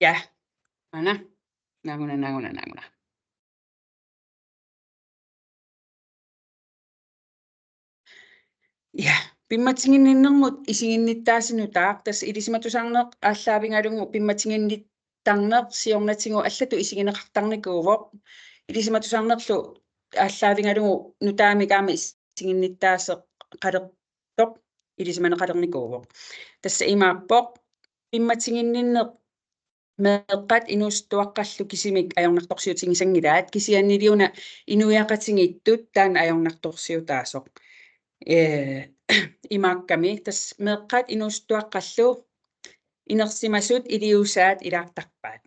Ja, nanguna. Ja, pimmatinginninnermut isinginnittaasinutaaq tas ilisimatusarneq ааллаавингалунгу пимматингинниттарнеқ сиорнатингу аллату исигинеқартарникууvoq илисиматусарнерлу ааллаавингалунгу нутаамикаама исигинниттаасеқ қалертоқ илисиманеқалерникууvoq тасса имааппоқ пимматингинниннеқ меэққат инуустуаққаллу кисимик аёрнарторсиутингисангилаат кисианнилиуна инуяқатингиттут таана аёрнарторсиутаасоқ имаакками тас меэққат инуустуаққаллу инерсимасут илиусаат илаартарпаат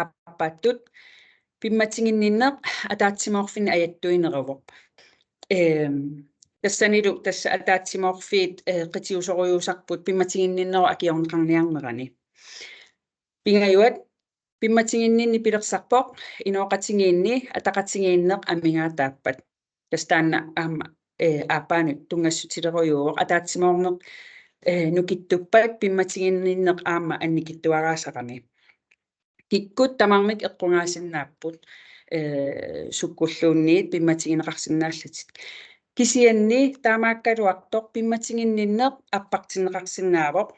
аппаттут пимматингинниннеқ атаатсимоорфин аяттуинеруvoq тассанилу тасса атаатсимоорфиит қитиусоруйуусарпут пимматингинниннеру акиорнеқарниарнерани пингаюат пимматингиннинни пилерсарпоқ инуоқатингиинни атақатингииннеқ аммингаатааппат тастаанна аама аапаанут тунгассутилеруйууоқ атаатсимоорнеқ нукиттуппат пимматингинниннеқ аама анникиттуараасақами киккут тамармик эққунгаасиннааппут суккуллуунниит пимматингинеқарсинааллатит кисианни таамааккалуартоқ пимматингинниннеқ аппартинеқарсинаавоқ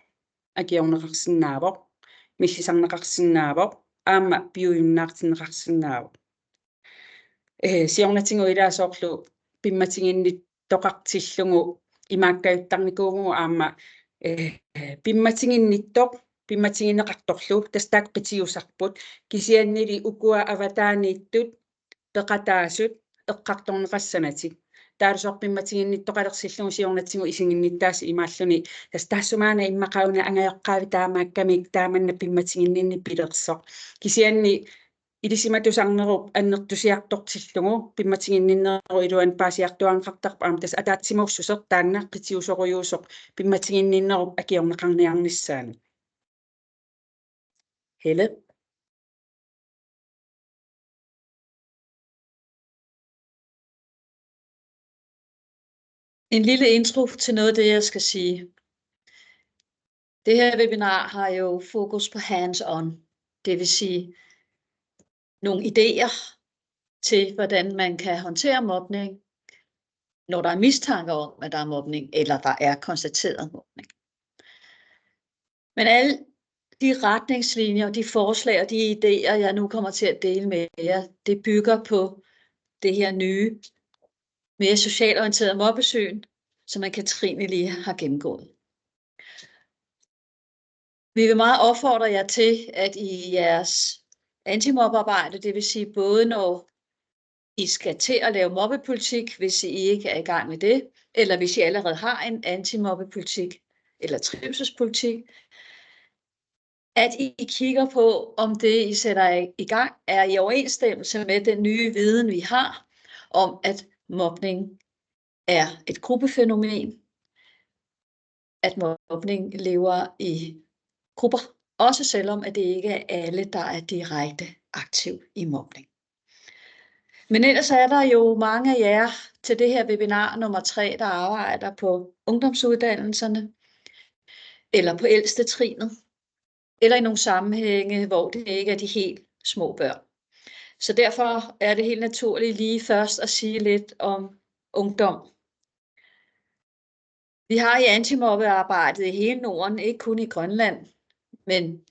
акиорнеқарсинаавоқ миллисарнеқарсинаавоқ аама пиуйуннаартинеқарсинаавоқ сиорнатингу илаасоорлу пимматингинниттоқартиллугу имааккаюттарникуугу аама пимматингинниттоқ пимматингинеқарторлу тастаак қитиусарпут кисианнили укуа аватаанииттут пеқатаасут эққарторнеқассанатик таалусоор пимматингинниттоқалерсиллугу сиорнатингу исигинниттаас имааллуни тастаассумаана иммақауна ангаяққаави таамааккамик тааманна пимматингиннинни пилерсоқ кисианни илисиматусарнеруп аннертусиартортиллугу пимматингинниннеру илуан паасиартуанқартарпа аама тас атаатсиморсусеқ таанна қитиусоруйуусоқ пимматингинниннеруп акиорнеқарниарниссаани Helle. En lille intro til noget af det, jeg skal sige. Det her webinar har jo fokus på hands-on. Det vil sige nogle idéer til, hvordan man kan håndtere mobning, når der er mistanke om, at der er mobning, eller der er konstateret mobning. Men alle de retningslinjer, de forslag og de idéer, jeg nu kommer til at dele med jer, det bygger på det her nye, mere socialorienteret mobbesyn, som Katrine lige har gennemgået. Vi vil meget opfordre jer til, at i jeres antimobbearbejde, det vil sige både når I skal til at lave mobbepolitik, hvis I ikke er i gang med det, eller hvis I allerede har en antimobbepolitik eller trivselspolitik, at I kigger på, om det I sætter i gang er i overensstemmelse med den nye viden, vi har om, at mobning er et gruppefænomen, at mobning lever i grupper, også selvom at det ikke er alle, der er direkte aktiv i mobning. Men ellers er der jo mange af jer til det her webinar nummer 3, der arbejder på ungdomsuddannelserne, eller på ældste trinet, eller i nogle sammenhænge, hvor det ikke er de helt små børn. Så derfor er det helt naturligt lige først at sige lidt om ungdom. Vi har i antimobbearbejdet i hele Norden, ikke kun i Grønland, men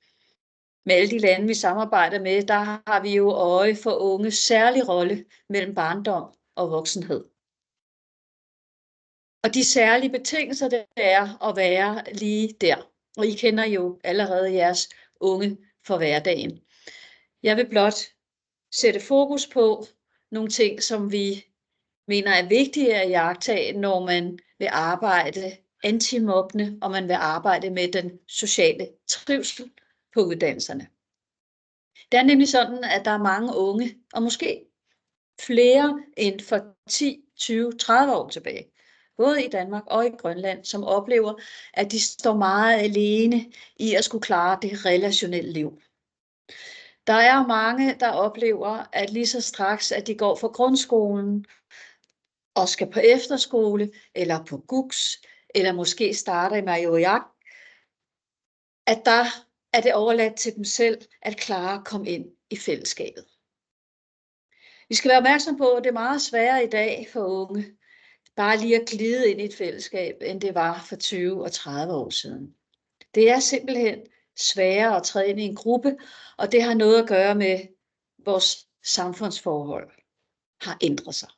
med alle de lande, vi samarbejder med, der har vi jo øje for unges særlige rolle mellem barndom og voksenhed. Og de særlige betingelser, det er at være lige der. Og I kender jo allerede jeres unge for hverdagen. Jeg vil blot sætte fokus på nogle ting, som vi mener er vigtige at iagttage, når man vil arbejde antimobbende, og man vil arbejde med den sociale trivsel på uddannelserne. Det er nemlig sådan, at der er mange unge, og måske flere end for 10, 20, 30 år tilbage, både i Danmark og i Grønland, som oplever, at de står meget alene i at skulle klare det relationelle liv. Der er mange, der oplever, at lige så straks, at de går fra grundskolen og skal på efterskole, eller på GUX, eller måske starter i Majoriak, at der er det overladt til dem selv at klare at komme ind i fællesskabet. Vi skal være opmærksom på, at det er meget sværere i dag for unge bare lige at glide ind i et fællesskab, end det var for 20 og 30 år siden. Det er simpelthen sværere at træde ind i en gruppe, og det har noget at gøre med, at vores samfundsforhold har ændret sig.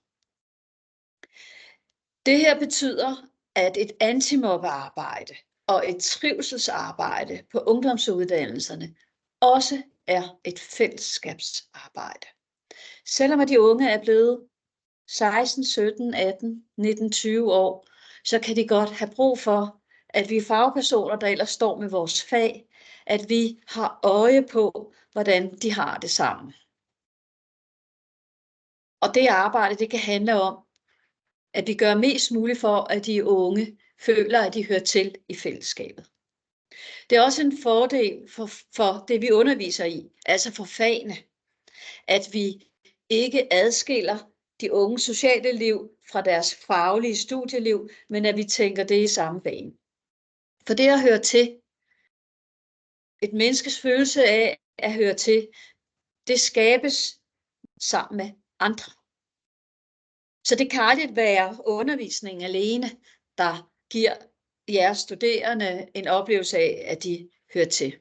Det her betyder, at et antimobbearbejde og et trivselsarbejde på ungdomsuddannelserne også er et fællesskabsarbejde. Selvom de unge er blevet 16, 17, 18, 19, 20 år, så kan de godt have brug for, at vi fagpersoner, der ellers står med vores fag, at vi har øje på, hvordan de har det sammen. Og det arbejde, det kan handle om, at vi gør mest muligt for, at de unge føler, at de hører til i fællesskabet. Det er også en fordel for det, vi underviser i, altså for fagene, at vi ikke adskiller de unge sociale liv fra deres faglige studieliv, men at vi tænker det i samme bane. For det at høre til, et menneskes følelse af at høre til, det skabes sammen med andre. Så det kan aldrig være undervisningen alene, der giver jeres studerende en oplevelse af, at de hører til.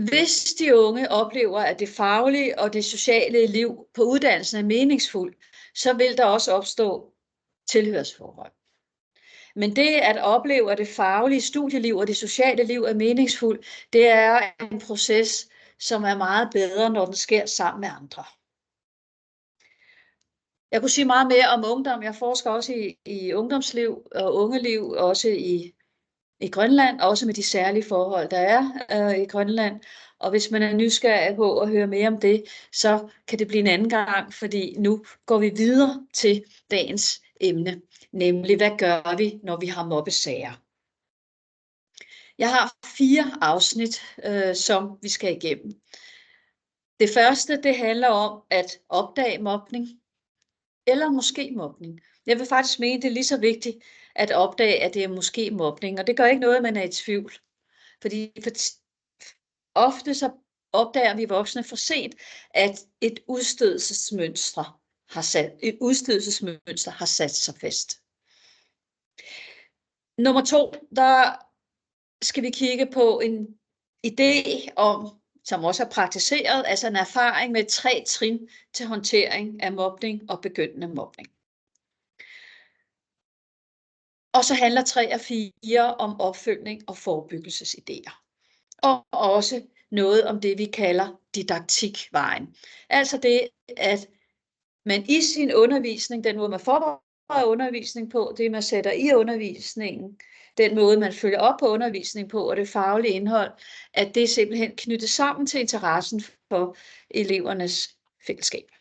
Hvis de unge oplever, at det faglige og det sociale liv på uddannelsen er meningsfuldt, så vil der også opstå tilhørsforhold. Men det at opleve, at det faglige studieliv og det sociale liv er meningsfuldt, det er en proces, som er meget bedre, når den sker sammen med andre. Jeg kunne sige meget mere om ungdom. Jeg forsker også i ungdomsliv og ungeliv, også i Grønland, også med de særlige forhold, der er i Grønland. Og hvis man er nysgerrig på at høre mere om det, så kan det blive en anden gang, fordi nu går vi videre til dagens emne, nemlig hvad gør vi, når vi har mobbesager. Jeg har 4 afsnit, som vi skal igennem. Det første, det handler om at opdage mobning, eller måske mobning. Jeg vil faktisk mene, det er lige så vigtigt at opdage, at det er måske mobning, og det gør ikke noget, at man er i tvivl. Fordi ofte så opdager vi voksne for sent, at et udstødelsesmønster har sat sig fast. Nummer 2, der skal vi kigge på en idé om, som også er praktiseret, altså en erfaring med 3 trin til håndtering af mobning og begyndende mobning. Og så handler 3 og 4 om opfølgning og forebyggelsesidéer. Og også noget om det, vi kalder didaktikvejen. Altså det, at man i sin undervisning, den måde man forbereder undervisning på, det man sætter i undervisningen, den måde man følger op på undervisning på og det faglige indhold, at det er simpelthen knyttet sammen til interessen for elevernes fællesskab.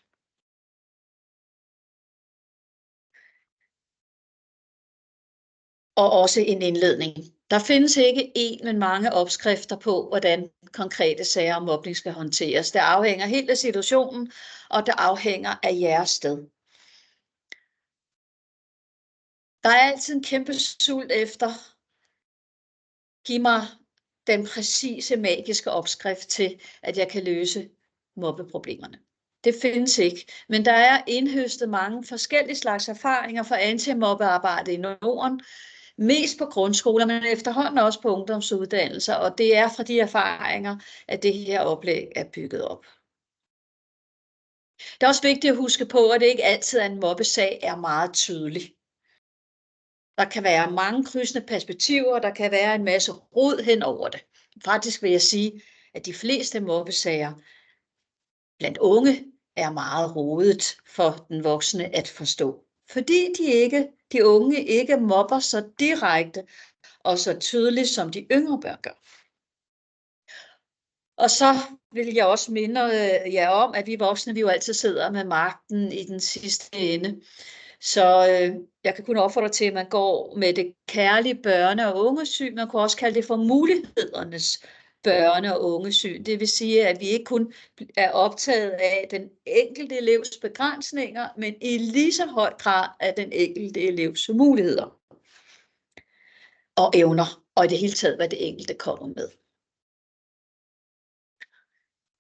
Og også en indledning. Der findes ikke én, men mange opskrifter på, hvordan konkrete sager om mobning skal håndteres. Det afhænger helt af situationen, og det afhænger af jeres sted. Der er altid en kæmpe sult efter, giv mig den præcise magiske opskrift til, at jeg kan løse mobbeproblemerne. Det findes ikke, men der er indhøstet mange forskellige slags erfaringer fra antimobbearbejde i Norden, mest på grundskoler, men efterhånden også på ungdomsuddannelser, og det er fra de erfaringer, at det her oplæg er bygget op. Det er også vigtigt at huske på, at det ikke altid er en mobbesag er meget tydelig. Der kan være mange krydsende perspektiver, der kan være en masse rod hen over det. Faktisk vil jeg sige, at de fleste mobbesager blandt unge er meget rodet for den voksne at forstå. Fordi de unge ikke mobber så direkte og så tydeligt, som de yngre børn gør. Og så vil jeg også minde jer om, at vi voksne, vi jo altid sidder med magten i den sidste ende. Så jeg kan kun opfordre til, at man går med det kærlige børne- og ungesyn. Man kunne også kalde det for mulighedernes børne- og ungesyn. Det vil sige, at vi ikke kun er optaget af den enkelte elevs begrænsninger, men i lige så høj grad af den enkelte elevs muligheder. og evner, og i det hele taget, hvad det enkelte kommer med.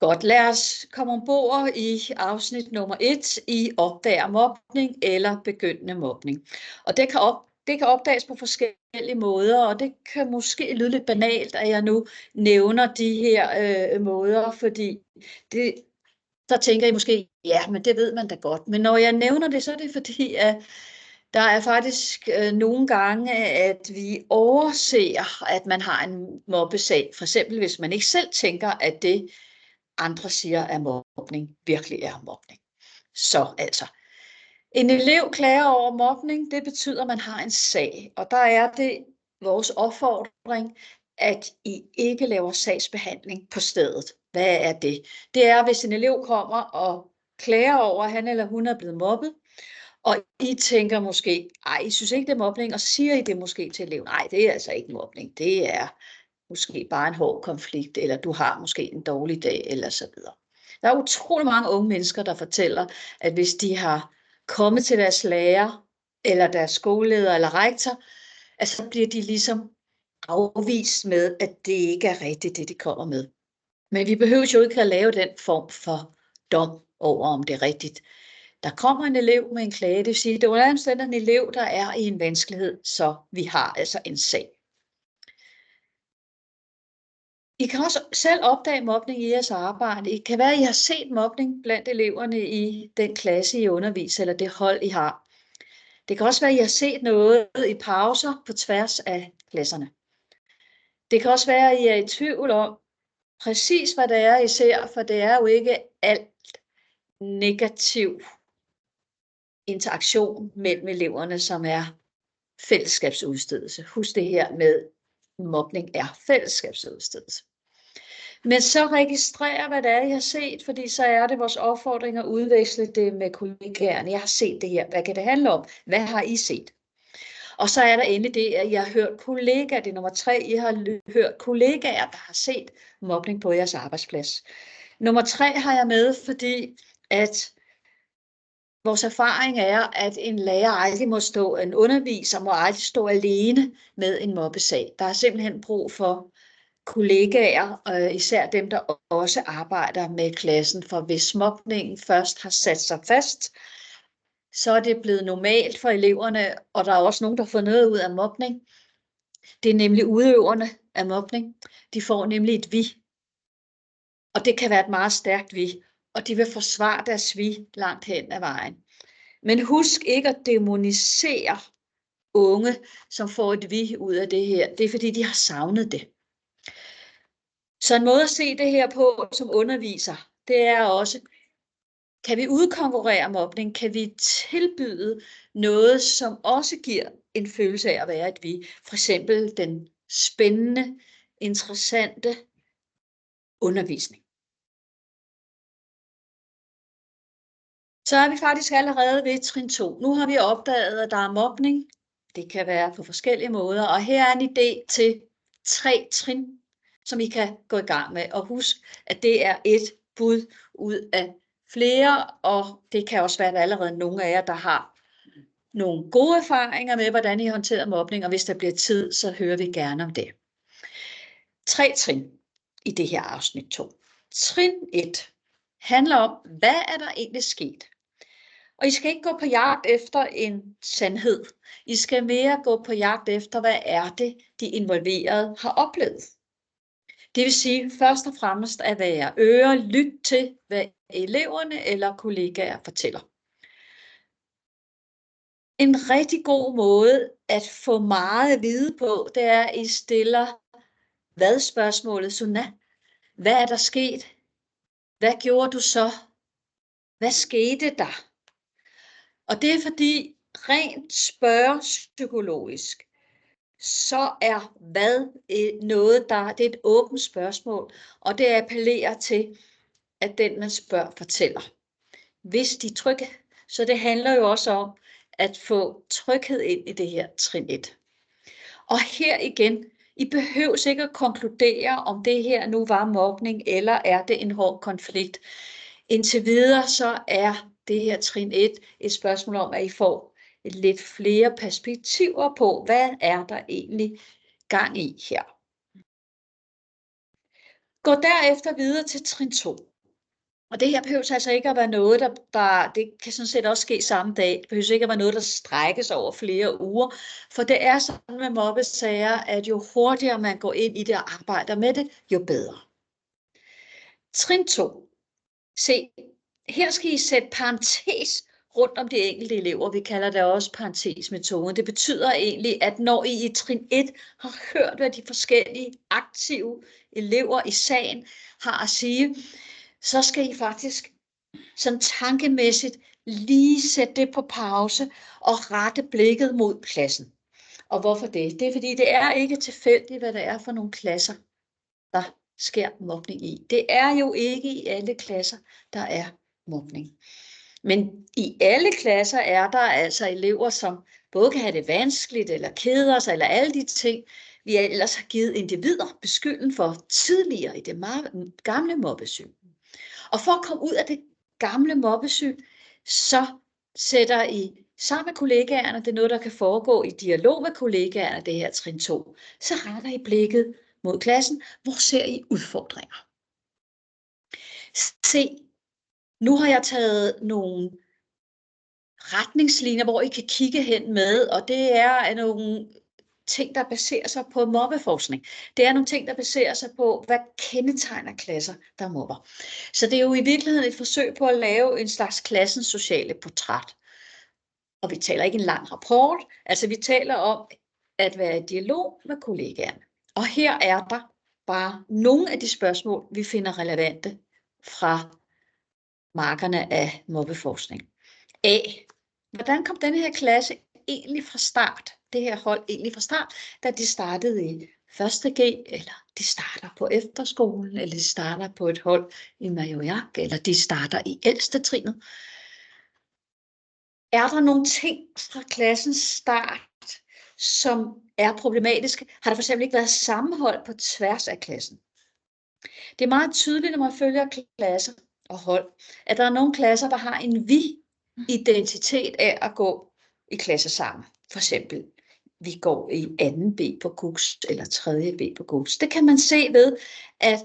Godt, lad os komme ombord i afsnit nummer 1 i opdager mobning eller begyndende mobning. Og det kan opdages på forskellige måder, og det kan måske lyde lidt banalt, at jeg nu nævner de her måder, fordi så tænker I måske, ja, men det ved man da godt. Men når jeg nævner det, så er det fordi, at der er faktisk nogle gange, at vi overser, at man har en mobbesag. For eksempel, hvis man ikke selv tænker, at det andre siger, at mobning virkelig er mobning. Så altså, en elev klager over mobning, det betyder, at man har en sag. Og der er det vores opfordring, at I ikke laver sagsbehandling på stedet. Hvad er det? Det er, hvis en elev kommer og klager over, at han eller hun er blevet mobbet, og I tænker måske, ej, I synes ikke, det er mobning, og så siger I det måske til eleven, nej, det er altså ikke mobning, det er måske bare en hård konflikt, eller du har måske en dårlig dag, eller så videre. Der er utrolig mange unge mennesker, der fortæller, at hvis de har kommet til deres lærer, eller deres skoleleder, eller rektor, at så bliver de ligesom afvist med, at det ikke er rigtigt, det de kommer med. Men vi behøver jo ikke at lave den form for dom over, om det er rigtigt. Der kommer en elev med en klage, det vil sige, at det er en elev, der er i en vanskelighed, så vi har altså en sag. I kan også selv opdage mobning i jeres arbejde. Det kan være, at I har set mobning blandt eleverne i den klasse, I underviser, eller det hold, I har. Det kan også være, at I har set noget i pauser på tværs af klasserne. Det kan også være, at I er i tvivl om præcis, hvad det er, I ser, for det er jo ikke alt negativ interaktion mellem eleverne, som er fællesskabsudstedelse. Husk det her med, mobning er fællesskabsudstedelse. Men så registrer, hvad det er, I har set, fordi så er det vores opfordring at udveksle det med kollegaerne. Jeg har set det her. Hvad kan det handle om? Hvad har I set? Og så er der endelig det, at jeg har hørt kollegaer. Det er nummer 3. I har hørt kollegaer, der har set mobning på jeres arbejdsplads. Nummer 3 har jeg med, fordi at vores erfaring er, at en lærer aldrig må stå, en underviser må aldrig stå alene med en mobbesag. Der er simpelthen brug for kollegaer, især dem, der også arbejder med klassen. For hvis mobningen først har sat sig fast, så er det blevet normalt for eleverne, og der er også nogen, der får noget ud af mobning. Det er nemlig udøverne af mobning. De får nemlig et vi. Og det kan være et meget stærkt vi. Og de vil forsvare deres vi langt hen ad vejen. Men husk ikke at dæmonisere unge, som får et vi ud af det her. Det er fordi, de har savnet det. Så en måde at se det her på som underviser, det er også, kan vi udkonkurrere mobning? Kan vi tilbyde noget, som også giver en følelse af at være et vi? For eksempel den spændende, interessante undervisning. Så er vi faktisk allerede ved trin 2. Nu har vi opdaget, at der er mobning. Det kan være på forskellige måder. Og her er en idé til 3 trin, som I kan gå i gang med. Og husk, at det er et bud ud af flere, og det kan også være, at der allerede nogle af jer, der har nogle gode erfaringer med, hvordan I håndterer mobning, og hvis der bliver tid, så hører vi gerne om det. 3 trin i det her afsnit 2. Trin 1 handler om, hvad er der egentlig sket? Og I skal ikke gå på jagt efter en sandhed. I skal mere gå på jagt efter, hvad er det, de involverede har oplevet. Det vil sige først og fremmest at være lyt til, hvad eleverne eller kollegaer fortæller. En rigtig god måde at få meget at vide på, det er, at I stiller hvad-spørgsmålet. Sunna, hvad er der sket? Hvad gjorde du så? Hvad skete der? Og det er fordi, rent spørgepsykologisk, så er hvad noget, det er et åbent spørgsmål, og det appellerer til, at den, man spørger, fortæller. Hvis de er trygge, så det handler jo også om at få tryghed ind i det her trin 1. Og her igen, I behøver ikke at konkludere, om det her nu var mobning, eller er det en hård konflikt. Indtil videre, så er det her trin 1 et spørgsmål om, at I får lidt flere perspektiver på, hvad er der egentlig gang i her. Gå derefter videre til trin 2. Og det her behøver altså ikke at være noget, det kan sådan set også ske samme dag. Det behøver ikke at være noget, der strækkes over flere uger. For det er sådan med mobbesager, at jo hurtigere man går ind i det og arbejder med det, jo bedre. Trin 2. Se, her skal I sætte parentes rundt om de enkelte elever. Vi kalder det også parentesmetoden. Det betyder egentlig, at når I i trin 1 har hørt, hvad de forskellige aktive elever i sagen har at sige, så skal I faktisk sådan tankemæssigt lige sætte det på pause og rette blikket mod klassen. Og hvorfor det? Det er fordi, det er ikke tilfældigt, hvad det er for nogle klasser, der sker mobning i. Det er jo ikke i alle klasser, der er mobning. Men i alle klasser er der altså elever, som både kan have det vanskeligt, eller keder sig, eller alle de ting, vi ellers har givet individer beskylden for tidligere i det gamle mobbesyn. Og for at komme ud af det gamle mobbesyn, så sætter I sammen med kollegaerne, det er noget, der kan foregå i dialog med kollegaerne, det her trin 2, så retter I blikket mod klassen. Hvor ser I udfordringer? Se, nu har jeg taget nogle retningslinjer, hvor I kan kigge hen med, og det er nogle ting, der baserer sig på mobbeforskning. Det er nogle ting, der baserer sig på, hvad kendetegner klasser, der mobber. Så det er jo i virkeligheden et forsøg på at lave en slags klassens sociale portræt. Og vi taler ikke en lang rapport, altså vi taler om at være i dialog med kollegaerne. Og her er der bare nogle af de spørgsmål, vi finder relevante fra markerne af mobbeforskning. A. Hvordan kom denne her klasse egentlig fra start? Det her hold egentlig fra start, da de startede i 1. G, eller de starter på efterskolen, eller de starter på et hold i Majorjak, eller de starter i ældste trinet. Er der nogle ting fra klassens start, som er problematiske? Har der for eksempel ikke været sammenhold på tværs af klassen? Det er meget tydeligt, når man følger klasser og hold, at der er nogle klasser, der har en vi-identitet af at gå i klasse sammen. For eksempel, vi går i 2. B på KUKS eller 3. B på KUKS. Det kan man se ved, at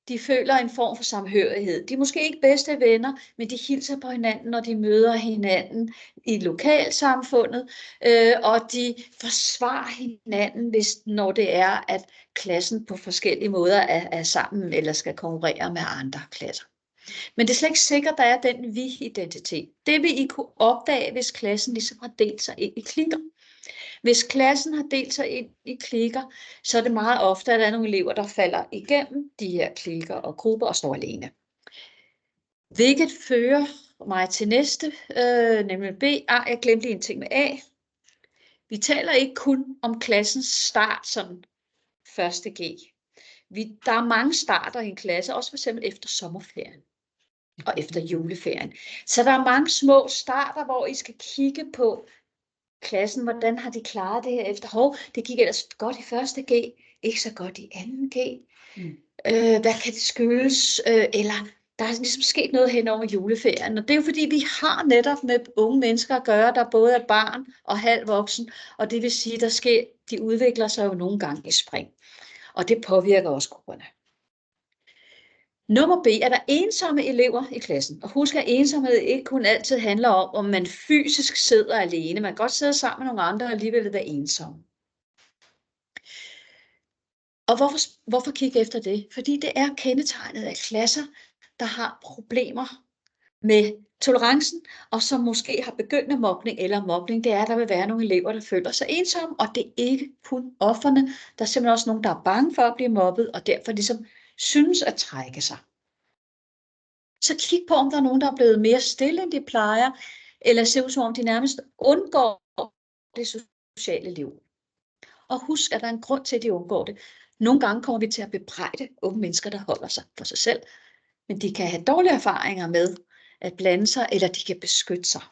de føler en form for samhørighed. De er måske ikke bedste venner, men de hilser på hinanden, når de møder hinanden i lokalsamfundet, og de forsvarer hinanden, når det er, at klassen på forskellige måder er sammen eller skal konkurrere med andre klasser. Men det er slet ikke sikkert, at der er den vi-identitet. Det vil I kunne opdage, hvis klassen ligesom har delt sig ind i klikker. Hvis klassen har delt sig ind i klikker, så er det meget ofte, at der er nogle elever, der falder igennem de her klikker og grupper og står alene. Hvilket fører mig til næste, nemlig B. Jeg glemte lige en ting med A. Vi taler ikke kun om klassens start som 1. G. Der er mange starter i en klasse, også for eksempel efter sommerferien og efter juleferien. Så der er mange små starter, hvor I skal kigge på klassen, hvordan har de klaret det her efter? Det gik ellers godt i 1. G, ikke så godt i 2. G. Hvad kan det skyldes? Eller der er ligesom sket noget hen over juleferien. Og det er jo fordi, vi har netop med unge mennesker at gøre, der både er barn og halv voksen. Og det vil sige, de udvikler sig jo nogle gange i spring. Og det påvirker også grupperne. Nummer B, er der ensomme elever i klassen. Og husk, at ensomhed ikke kun altid handler om man fysisk sidder alene. Man kan godt sidde sammen med nogle andre og alligevel være ensom. Og hvorfor kigge efter det? Fordi det er kendetegnet af klasser, der har problemer med tolerancen, og som måske har begyndende mobning eller mobning. Det er, at der vil være nogle elever, der føler sig ensomme, og det er ikke kun ofrene. Der er simpelthen også nogen, der er bange for at blive mobbet, og derfor ligesom synes at trække sig. Så kig på, om der er nogen, der er blevet mere stille, end de plejer, eller ser ud som om de nærmest undgår det sociale liv. Og husk, at der er en grund til, at de undgår det. Nogle gange kommer vi til at bebrejde unge mennesker, der holder sig for sig selv, men de kan have dårlige erfaringer med at blande sig, eller de kan beskytte sig.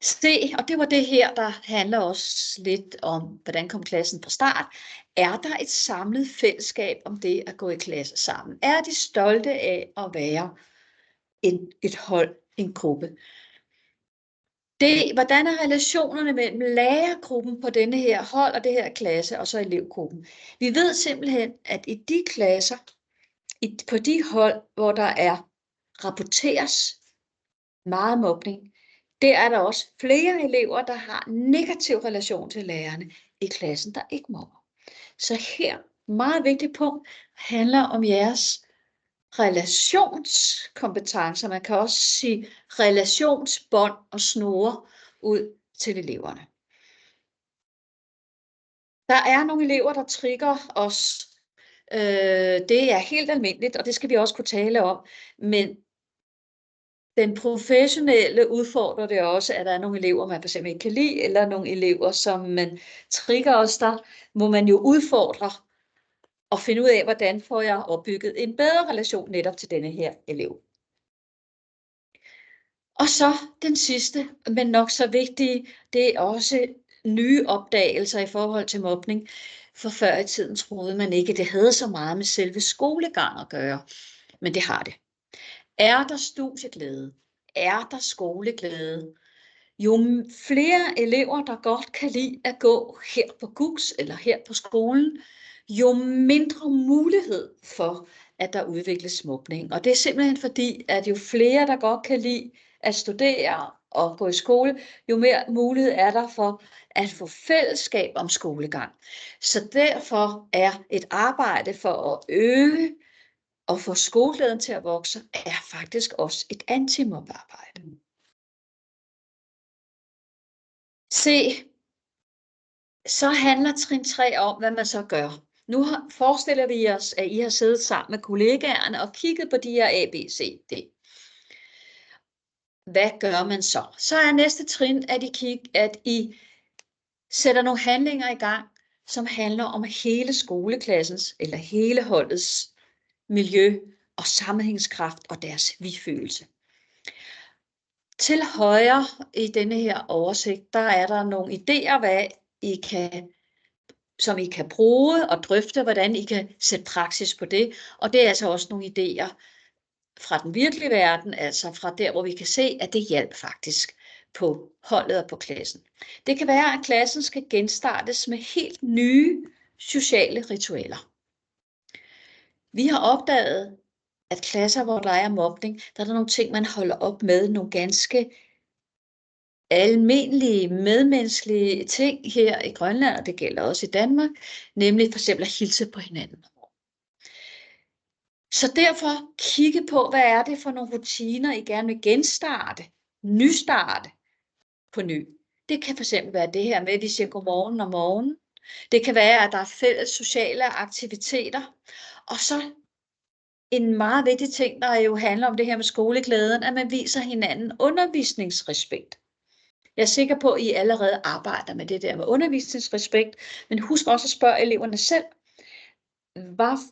Se, og det var det her, der handler også lidt om, hvordan kom klassen fra start. Er der et samlet fællesskab om det at gå i klasse sammen? Er de stolte af at være et hold, en gruppe? Hvordan er relationerne mellem lærergruppen på denne her hold og det her klasse, og så elevgruppen? Vi ved simpelthen, at i de klasser, på de hold, hvor der rapporteres meget mobning, der er der også flere elever, der har negativ relation til lærerne i klassen, der ikke mobber. Så her, meget vigtigt punkt, handler om jeres relationskompetencer. Man kan også sige relationsbånd og snore ud til eleverne. Der er nogle elever, der trigger os. Det er helt almindeligt, og det skal vi også kunne tale om. Men den professionelle udfordrer det også, at der er nogle elever, man fx ikke kan lide, eller nogle elever, som man trigger os, der må man jo udfordre og finde ud af, hvordan får jeg opbygget en bedre relation netop til denne her elev. Og så den sidste, men nok så vigtige, det er også nye opdagelser i forhold til mobning. For før i tiden troede man ikke, at det havde så meget med selve skolegang at gøre, men det har det. Er der studieglæde? Er der skoleglæde? Jo flere elever, der godt kan lide at gå her på GUX eller her på skolen, jo mindre mulighed for, at der udvikles mobning. Og det er simpelthen fordi, at jo flere, der godt kan lide at studere og gå i skole, jo mere mulighed er der for at få fællesskab om skolegang. Så derfor er et arbejde for at øge og få skoleglæden til at vokse, er faktisk også et antimobbearbejde. Se, så handler trin 3 om, hvad man så gør. Nu forestiller vi os, at I har siddet sammen med kollegaerne og kigget på de her A, B, C, D. Hvad gør man så? Så er næste trin, at I sætter nogle handlinger i gang, som handler om hele skoleklassens eller hele holdets miljø og sammenhængskraft og deres vi-følelse. Til højre i denne her oversigt, der er der nogle idéer, som I kan bruge og drøfte, hvordan I kan sætte praksis på det. Og det er altså også nogle idéer fra den virkelige verden, altså fra der, hvor vi kan se, at det hjælper faktisk på holdet og på klassen. Det kan være, at klassen skal genstartes med helt nye sociale ritualer. Vi har opdaget, at klasser, hvor der er mobning, der er der nogle ting, man holder op med, nogle ganske almindelige medmenneskelige ting her i Grønland, og det gælder også i Danmark, nemlig for eksempel at hilse på hinanden. Så derfor kigge på, hvad er det for nogle rutiner, I gerne vil genstarte, nystarte på ny. Det kan fx være det her med, at vi siger godmorgen om morgenen. Det kan være, at der er fælles sociale aktiviteter. Og så en meget vigtig ting, der jo handler om det her med skoleglæden, at man viser hinanden undervisningsrespekt. Jeg er sikker på, at I allerede arbejder med det der med undervisningsrespekt, men husk også at spørge eleverne selv,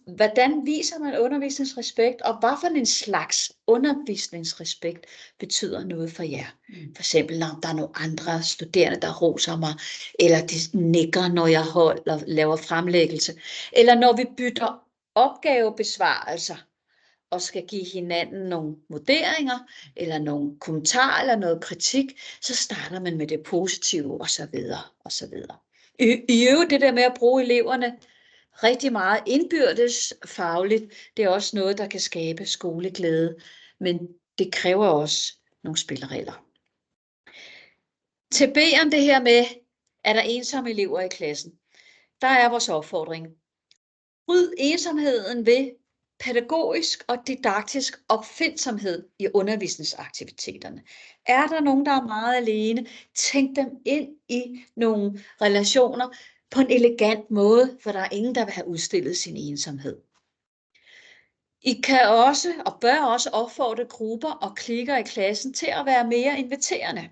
hvordan viser man undervisningsrespekt, og hvad for en slags undervisningsrespekt betyder noget for jer? For eksempel, når der er nogle andre studerende, der roser mig, eller de nikker, når jeg laver fremlæggelse, eller når vi bytter opgavebesvarelser, og skal give hinanden nogle vurderinger, eller nogle kommentarer, eller noget kritik, så starter man med det positive, og så videre, og så videre. I øvrigt det der med at bruge eleverne rigtig meget indbyrdes fagligt, det er også noget, der kan skabe skoleglæde, men det kræver også nogle spilleregler. Til B om det her med, er der ensomme elever i klassen, der er vores opfordring. Bryd ensomheden ved pædagogisk og didaktisk opfindsomhed i undervisningsaktiviteterne. Er der nogen, der er meget alene, tænk dem ind i nogle relationer på en elegant måde, for der er ingen, der vil have udstillet sin ensomhed. I kan også og bør også opfordre grupper og klikker i klassen til at være mere inviterende.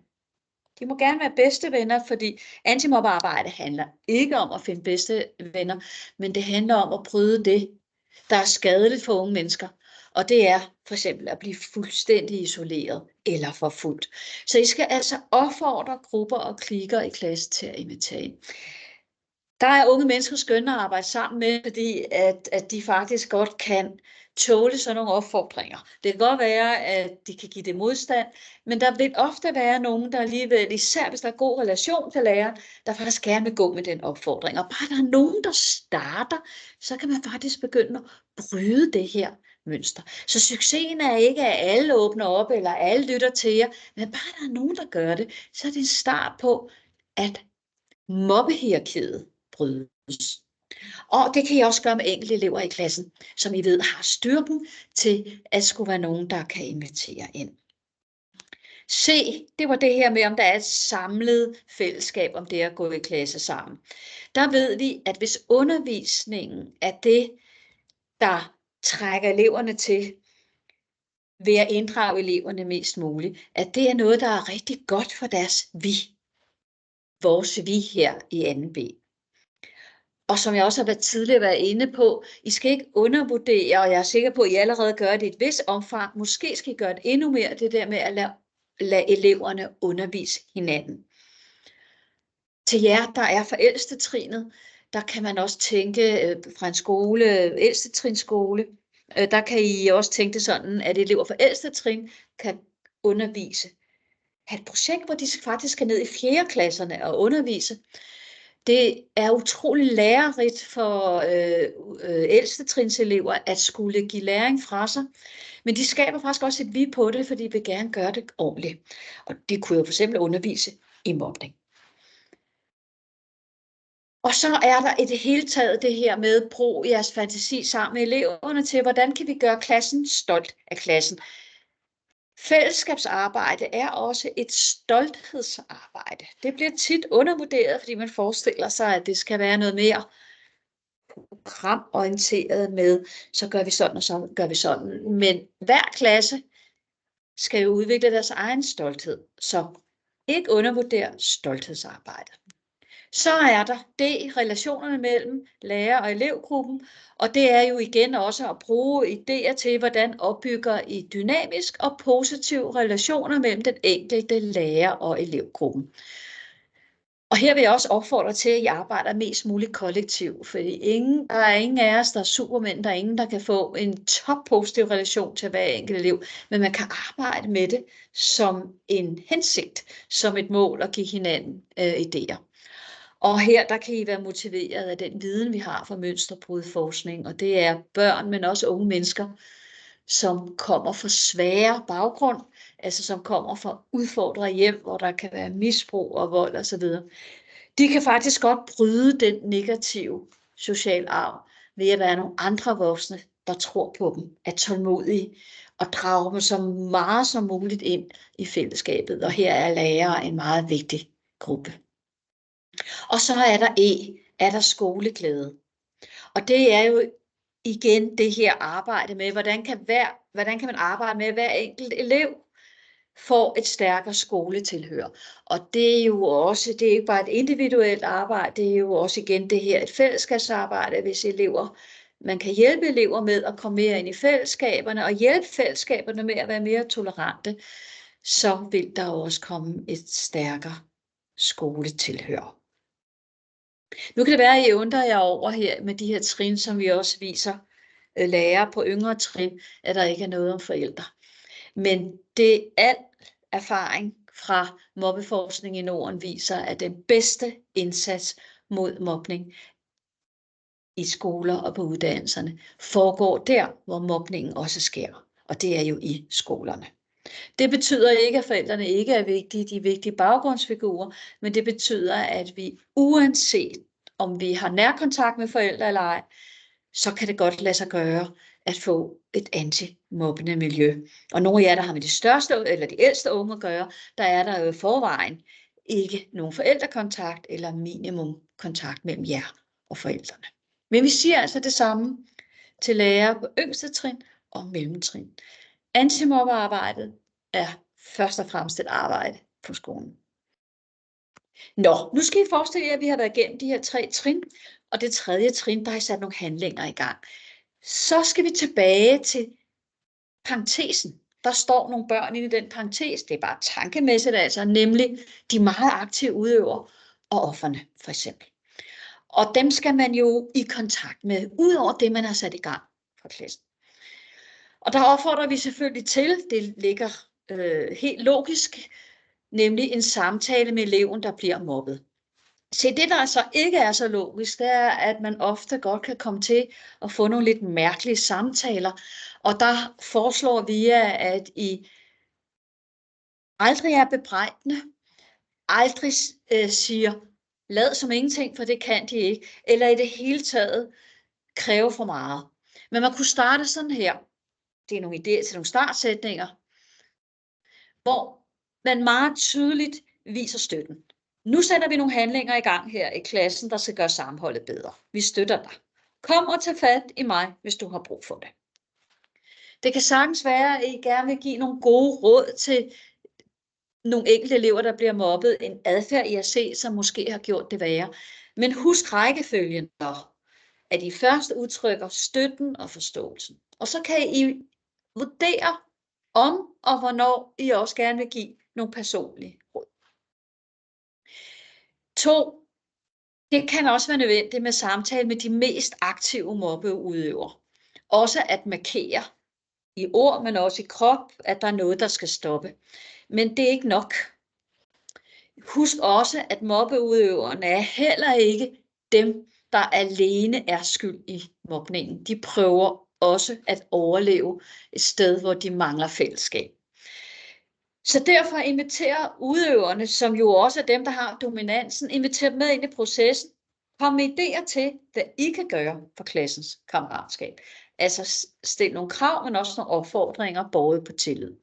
De må gerne være bedste venner, fordi antimobbearbejde handler ikke om at finde bedste venner, men det handler om at bryde det, der er skadeligt for unge mennesker. Og det er for eksempel at blive fuldstændig isoleret eller forfulgt. Så I skal altså opfordre grupper og klikker i klassen til at invitere ind. Der er unge mennesker skønne at arbejde sammen med, fordi at de faktisk godt kan tåle sådan nogle opfordringer. Det kan godt være, at de kan give det modstand, men der vil ofte være nogen, der alligevel, især hvis der er god relation til læreren, der faktisk gerne vil gå med den opfordring. Og bare der er nogen, der starter, så kan man faktisk begynde at bryde det her mønster. Så succesen er ikke, at alle åbner op, eller alle lytter til jer, men bare der er nogen, der gør det, så er det en start på, at mobbehierarkiet brydes. Og det kan I også gøre med enkelte elever i klassen, som I ved har styrken til at skulle være nogen, der kan invitere ind. C, det var det her med, om der er et samlet fællesskab om det at gå i klasse sammen. Der ved vi, at hvis undervisningen er det, der trækker eleverne til ved at inddrage eleverne mest muligt, at det er noget, der er rigtig godt for deres vi. Vores vi her i 2B. Og som jeg også har tidligere været inde på, I skal ikke undervurdere, og jeg er sikker på, at I allerede gør det i et vist omfang. Måske skal I gøre det endnu mere, det der med at lade eleverne undervise hinanden. Til jer, der er fra ældstetrinet, der kan man også tænke fra en skole, ældstetrinsskole, der kan I også tænke det sådan, at elever fra ældstetrin kan undervise. Have et projekt, hvor de faktisk skal ned i 4. klasserne og undervise. Det er utrolig lærerigt for ældstetrinselever at skulle give læring fra sig, men de skaber faktisk også et vi på det, fordi de vil gerne gøre det ordentligt. Og de kunne jo for eksempel undervise i mobning. Og så er der i det hele taget det her med at bruge jeres fantasi sammen med eleverne til, hvordan kan vi gøre klassen stolt af klassen. Fællesskabsarbejde er også et stolthedsarbejde. Det bliver tit undervurderet, fordi man forestiller sig, at det skal være noget mere programorienteret med, så gør vi sådan, og så gør vi sådan. Men hver klasse skal jo udvikle deres egen stolthed, så ikke undervurdere stolthedsarbejdet. Så er der det relationerne mellem lærer og elevgruppen, og det er jo igen også at bruge idéer til, hvordan opbygger I dynamisk og positive relationer mellem den enkelte lærer og elevgruppen. Og her vil jeg også opfordre til, at I arbejder mest muligt kollektivt, fordi der er ingen af os, der er supermænd, der er ingen, der kan få en toppositiv relation til hver enkelt elev, men man kan arbejde med det som en hensigt, som et mål at give hinanden idéer. Og her der kan I være motiveret af den viden, vi har fra mønsterbrudforskning, og det er børn, men også unge mennesker, som kommer fra svære baggrund, altså som kommer fra udfordrede hjem, hvor der kan være misbrug og vold osv. De kan faktisk godt bryde den negative sociale arv ved at være nogle andre voksne, der tror på dem, er tålmodige og drager dem så meget som muligt ind i fællesskabet. Og her er lærere en meget vigtig gruppe. Og så er der skoleglæde. Og det er jo igen det her arbejde med, hvordan kan man arbejde med, at hver enkelt elev får et stærkere skoletilhør. Og det er jo også, det er ikke bare et individuelt arbejde, det er jo også igen det her et fællesskabsarbejde, hvis man kan hjælpe elever med at komme mere ind i fællesskaberne, og hjælpe fællesskaberne med at være mere tolerante, så vil der også komme et stærkere skoletilhør. Nu kan det være, at I undrer jer over her med de her trin, som vi også viser lærere på yngre trin, at der ikke er noget om forældre. Men al erfaring fra mobbeforskning i Norden viser, at den bedste indsats mod mobning i skoler og på uddannelserne foregår der, hvor mobningen også sker. Og det er jo i skolerne. Det betyder ikke, at forældrene ikke er vigtige, de er vigtige baggrundsfigurer, men det betyder, at vi uanset om vi har nærkontakt med forældre eller ej, så kan det godt lade sig gøre at få et antimobbende miljø. Og nogle af jer, der har med de største eller de ældste unge at gøre, der er der jo i forvejen ikke nogen forældrekontakt eller minimum kontakt mellem jer og forældrene. Men vi siger altså det samme til lærere på yngste trin og mellemtrin. Antimobbearbejdet er først og fremmest et arbejde på skolen. Nå, nu skal I forestille jer, at vi har været igennem de her 3 trin, og det 3. trin, der er sat nogle handlinger i gang. Så skal vi tilbage til parentesen. Der står nogle børn inde i den parentes, det er bare tankemæssigt altså, nemlig de meget aktive udøvere og offerne for eksempel. Og dem skal man jo i kontakt med, ud over det man har sat i gang for klassen. Og der opfordrer vi selvfølgelig til, det ligger helt logisk, nemlig en samtale med eleven, der bliver mobbet. Se, det der så ikke er så logisk, det er, at man ofte godt kan komme til at få nogle lidt mærkelige samtaler, og der foreslår vi, at I aldrig er bebrejdende, aldrig siger, lad som ingenting, for det kan de ikke, eller i det hele taget kræve for meget. Men man kunne starte sådan her. Det er nogle idéer til nogle startsætninger, hvor man meget tydeligt viser støtten. Nu sætter vi nogle handlinger i gang her i klassen, der skal gøre sammenholdet bedre. Vi støtter dig. Kom og tag fat i mig, hvis du har brug for det. Det kan sagtens være, at I gerne vil give nogle gode råd til nogle enkelte elever, der bliver mobbet. En adfærd, I har set, som måske har gjort det værre. Men husk rækkefølgen der, at I først udtrykker støtten og forståelsen. Og så kan I vurdere, om og hvornår I også gerne vil give nogle personlige råd. 2. Det kan også være nødvendigt med samtale med de mest aktive mobbeudøvere. Også at markere i ord, men også i krop, at der er noget, der skal stoppe. Men det er ikke nok. Husk også, at mobbeudøverne er heller ikke dem, der alene er skyld i mobningen. De prøver også at overleve et sted, hvor de mangler fællesskab. Så derfor inviterer udøverne, som jo også er dem, der har dominansen, inviterer med ind i processen. Kom med idéer til, hvad I kan gøre for klassens kammeratskab. Altså stil nogle krav, men også nogle opfordringer, båret på tillid.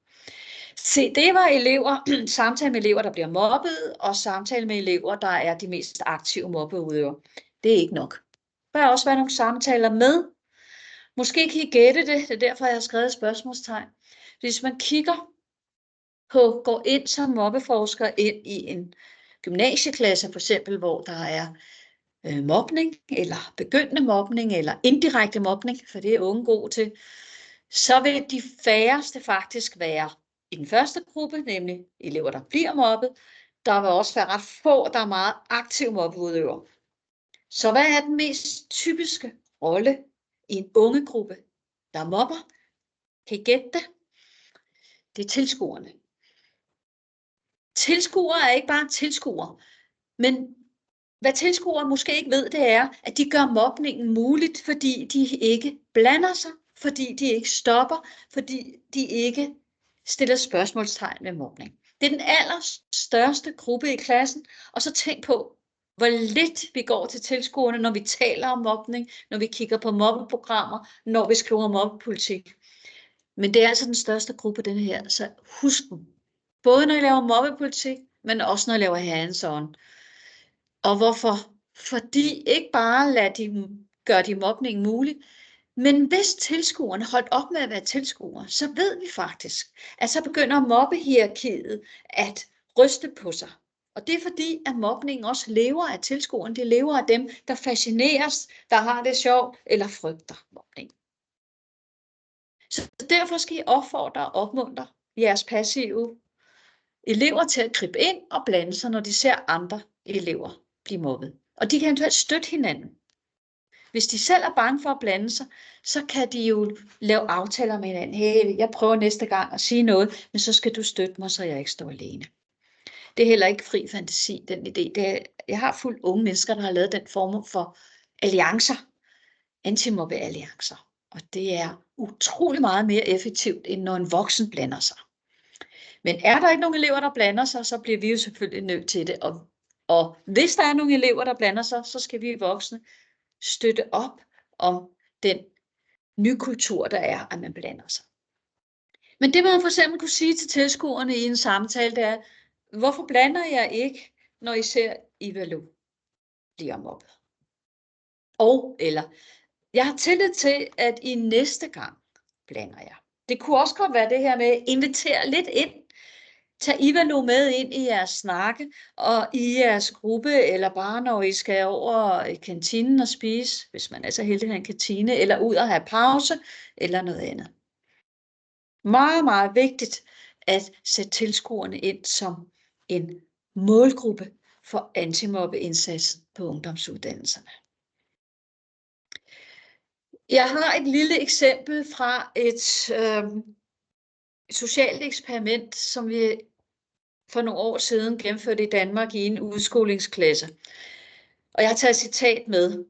Se, det var elever, samtale med elever, der bliver mobbet, og samtale med elever, der er de mest aktive mobbeudøvere. Det er ikke nok. Der har også været nogle samtaler med. Måske kan I gætte det, det er derfor, jeg har skrevet spørgsmålstegn. Hvis man kigger på, går ind som mobbeforsker ind i en gymnasieklasse, for eksempel, hvor der er mobning, eller begyndende mobning, eller indirekte mobning, for det er unge gode til, så vil de færreste faktisk være i den første gruppe, nemlig elever, der bliver mobbet. Der vil også være ret få, der er meget aktive mobbeudøvere. Så hvad er den mest typiske rolle i en ungegruppe, der mobber? Kan I gætte det? Det er tilskuerne. Tilskuere er ikke bare tilskuere, men hvad tilskuere måske ikke ved, det er, at de gør mobningen muligt, fordi de ikke blander sig, fordi de ikke stopper, fordi de ikke stiller spørgsmålstegn ved mobning. Det er den allerstørste gruppe i klassen, og så tænk på, hvor lidt vi går til tilskuerne, når vi taler om mobning, når vi kigger på mobbeprogrammer, når vi skriver mobbepolitik. Men det er altså den største gruppe, denne her, så husk den. Både når I laver mobbepolitik, men også når I laver hands-on. Og hvorfor? Fordi ikke bare gør de mobning muligt, men hvis tilskuerne holdt op med at være tilskuere, så ved vi faktisk, at så begynder mobbehierarkiet at ryste på sig. Og det er fordi, at mobningen også lever af tilskuerne. Det lever af dem, der fascineres, der har det sjovt eller frygter mobning. Så derfor skal I opfordre og opmuntre jeres passive elever til at gribe ind og blande sig, når de ser andre elever blive mobbet. Og de kan eventuelt støtte hinanden. Hvis de selv er bange for at blande sig, så kan de jo lave aftaler med hinanden. Hey, jeg prøver næste gang at sige noget, men så skal du støtte mig, så jeg ikke står alene. Det er heller ikke fri fantasi, den idé. Jeg har fuldt unge mennesker, der har lavet den form for alliancer, antimobbealliancer. Og det er utrolig meget mere effektivt, end når en voksen blander sig. Men er der ikke nogen elever, der blander sig, så bliver vi jo selvfølgelig nødt til det. Og hvis der er nogle elever, der blander sig, så skal vi voksne støtte op om den nye kultur, der er, at man blander sig. Men det man for eksempel kunne sige til tilskuerne i en samtale, det er, hvorfor blander jeg ikke, når I ser Ivalo bliver mobbet? Eller, jeg har tillid til, at I næste gang blander jer. Det kunne også godt være det her med at invitere lidt ind. Tag Ivalo med ind i jeres snakke og i jeres gruppe, eller bare når I skal over i kantinen og spise, hvis man er så heldig at have en kantine, eller ud og have pause, eller noget andet. Meget, meget vigtigt at sætte tilskuerne ind som en målgruppe for antimobbeindsatsen på ungdomsuddannelserne. Jeg har et lille eksempel fra et socialt eksperiment, som vi for nogle år siden gennemførte i Danmark i en udskolingsklasse. Og jeg har taget et citat med.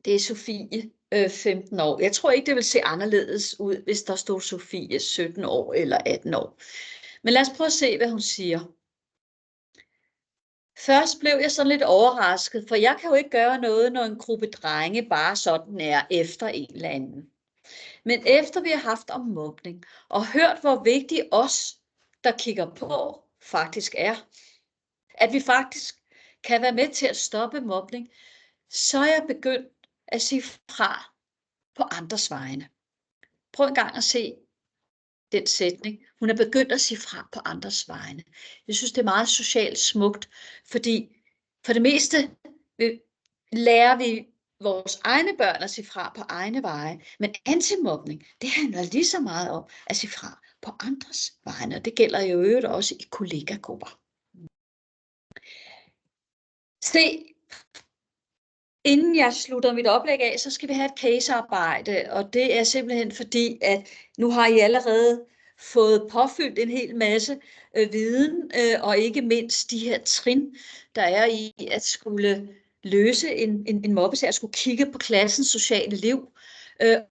Det er Sofie, 15 år. Jeg tror ikke, det vil se anderledes ud, hvis der stod Sofie 17 år eller 18 år. Men lad os prøve at se, hvad hun siger. Først blev jeg sådan lidt overrasket, for jeg kan jo ikke gøre noget, når en gruppe drenge bare sådan er efter en eller anden. Men efter vi har haft om mobning og hørt, hvor vigtigt os, der kigger på, faktisk er, at vi faktisk kan være med til at stoppe mobning, så er jeg begyndt at sige fra på andres vegne. Prøv en gang at se den sætning. Hun er begyndt at sige fra på andres vegne. Jeg synes, det er meget socialt smukt, fordi for det meste lærer vi vores egne børn at sige fra på egne veje, men antimobning, det handler lige så meget om at sige fra på andres vegne, og det gælder jo øvrigt også i kollegagrupper. Se, inden jeg slutter mit oplæg af, så skal vi have et casearbejde, og det er simpelthen fordi, at nu har I allerede fået påfyldt en hel masse viden, og ikke mindst de her trin, der er i at skulle løse en mobbesag, at skulle kigge på klassens sociale liv.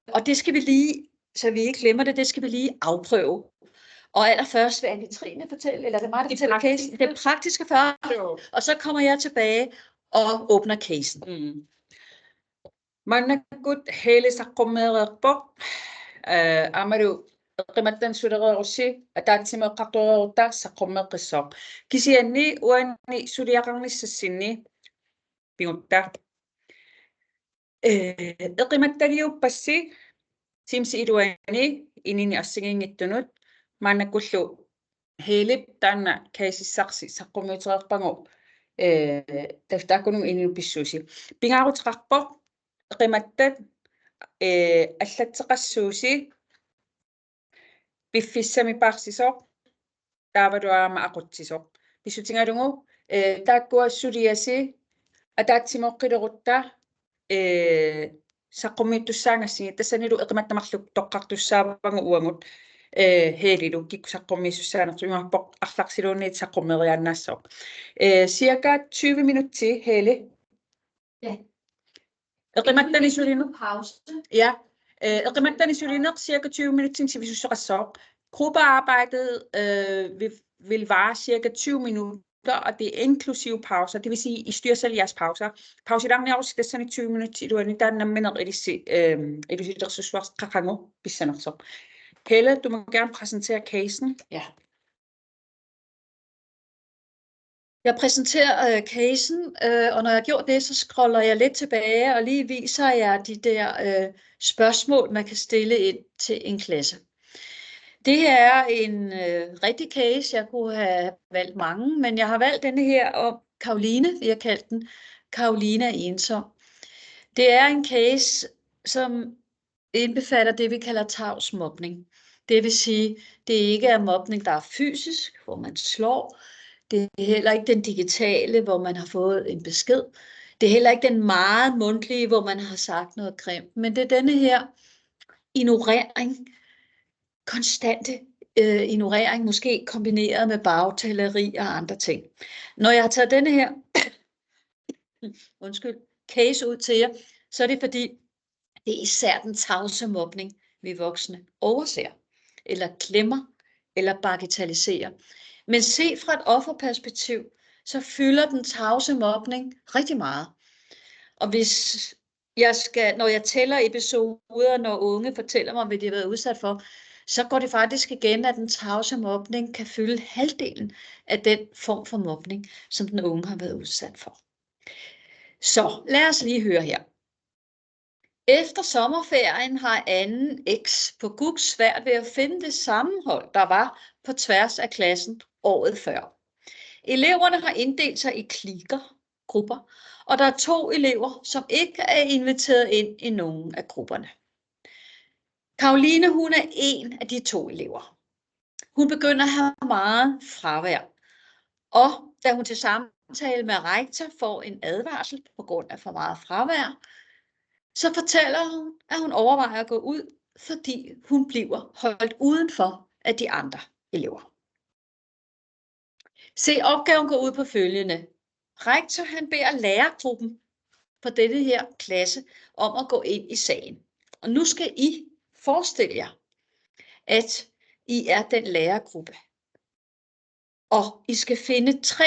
Og det skal vi lige, så vi ikke glemmer det, det skal vi lige afprøve. Og allerførst vil Anne-Trine fortælle, eller det er mig, der fortæller casen. Det praktiske først, og så kommer jeg tilbage og åbner casen. Mannakkut heeli saqqummeereerpo amaru qimattan sulereerussi ataatsimeeqqartureeruttaa saqqummeeqqissoq kisianni uanni suliaqarnissassinni pingutta eqimattaliuppassi simsi iluani inini assingiingittunut manakkullu heelip taanna kaisissarsi saqqummiutereerpangu taftaakkunum iniuppissuusi pingaaruteqarpo qimattat аллатсеқассууси пиффиссами парсисоқ таавалуаама ақутсисоқ писсутингалугу тааккуассулиаси атаатсимоққилерутта саққуммиуттуссаангассиги тассанилу эқиматтамарлук тоққартуссаавангу уангут heelilу киккусаққуммииссуссаанертуимарпоқ арларсилуунниит саққуммерианнаассоқ cirka 20 minutter heele Ja. eqimattani sulinu Pause. ja eqimattani sulineq cirka 20 minutter til vi susseqassoq gruppearbejdet vil vare cirka 20 minutter og det er inklusive pauser, det vil sige I styrer selv jeres pauser. Pausirangi også det sådan 20 minutter du er nødt til at mener edisi ressourcer kakango bisanersoq. Helle, du må gerne præsentere casen. Ja. Jeg præsenterer casen, og når jeg har gjort det, så scroller jeg lidt tilbage og lige viser jer de der spørgsmål, man kan stille ind til en klasse. Det her er en rigtig case. Jeg kunne have valgt mange, men jeg har valgt denne her om Karoline. Vi har kaldt den Karoline er ensom. Det er en case, som indbefatter det, vi kalder tavsmobning. Det vil sige, det ikke er mobning, der er fysisk, hvor man slår. Det er heller ikke den digitale, hvor man har fået en besked. Det er heller ikke den meget mundtlige, hvor man har sagt noget grimt. Men det er denne her ignorering, konstante ignorering, måske kombineret med bagtaleri og andre ting. Når jeg har taget denne her case ud til jer, så er det fordi, det er især den tavse mobning, vi voksne overser, eller glemmer, eller bagatelliserer. Men set fra et offerperspektiv, så fylder den tavse mobning rigtig meget. Og hvis når jeg tæller episoder, når unge fortæller mig, hvad de har været udsat for, så går det faktisk igen, at den tavse mobning kan fylde halvdelen af den form for mobning, som den unge har været udsat for. Så lad os lige høre her. Efter sommerferien har anden X på GUG svært ved at finde det sammenhold, der var på tværs af klassen året før. Eleverne har inddelt sig i klikker, grupper, og der er 2 elever, som ikke er inviteret ind i nogen af grupperne. Karoline, hun er en af de 2 elever. Hun begynder at have meget fravær, og da hun til samtale med rektor får en advarsel på grund af for meget fravær, så fortæller hun, at hun overvejer at gå ud, fordi hun bliver holdt udenfor af de andre elever. Se, opgaven går ud på følgende. Rektor han beder lærergruppen for denne her klasse om at gå ind i sagen. Og nu skal I forestille jer, at I er den lærergruppe. Og I skal finde 3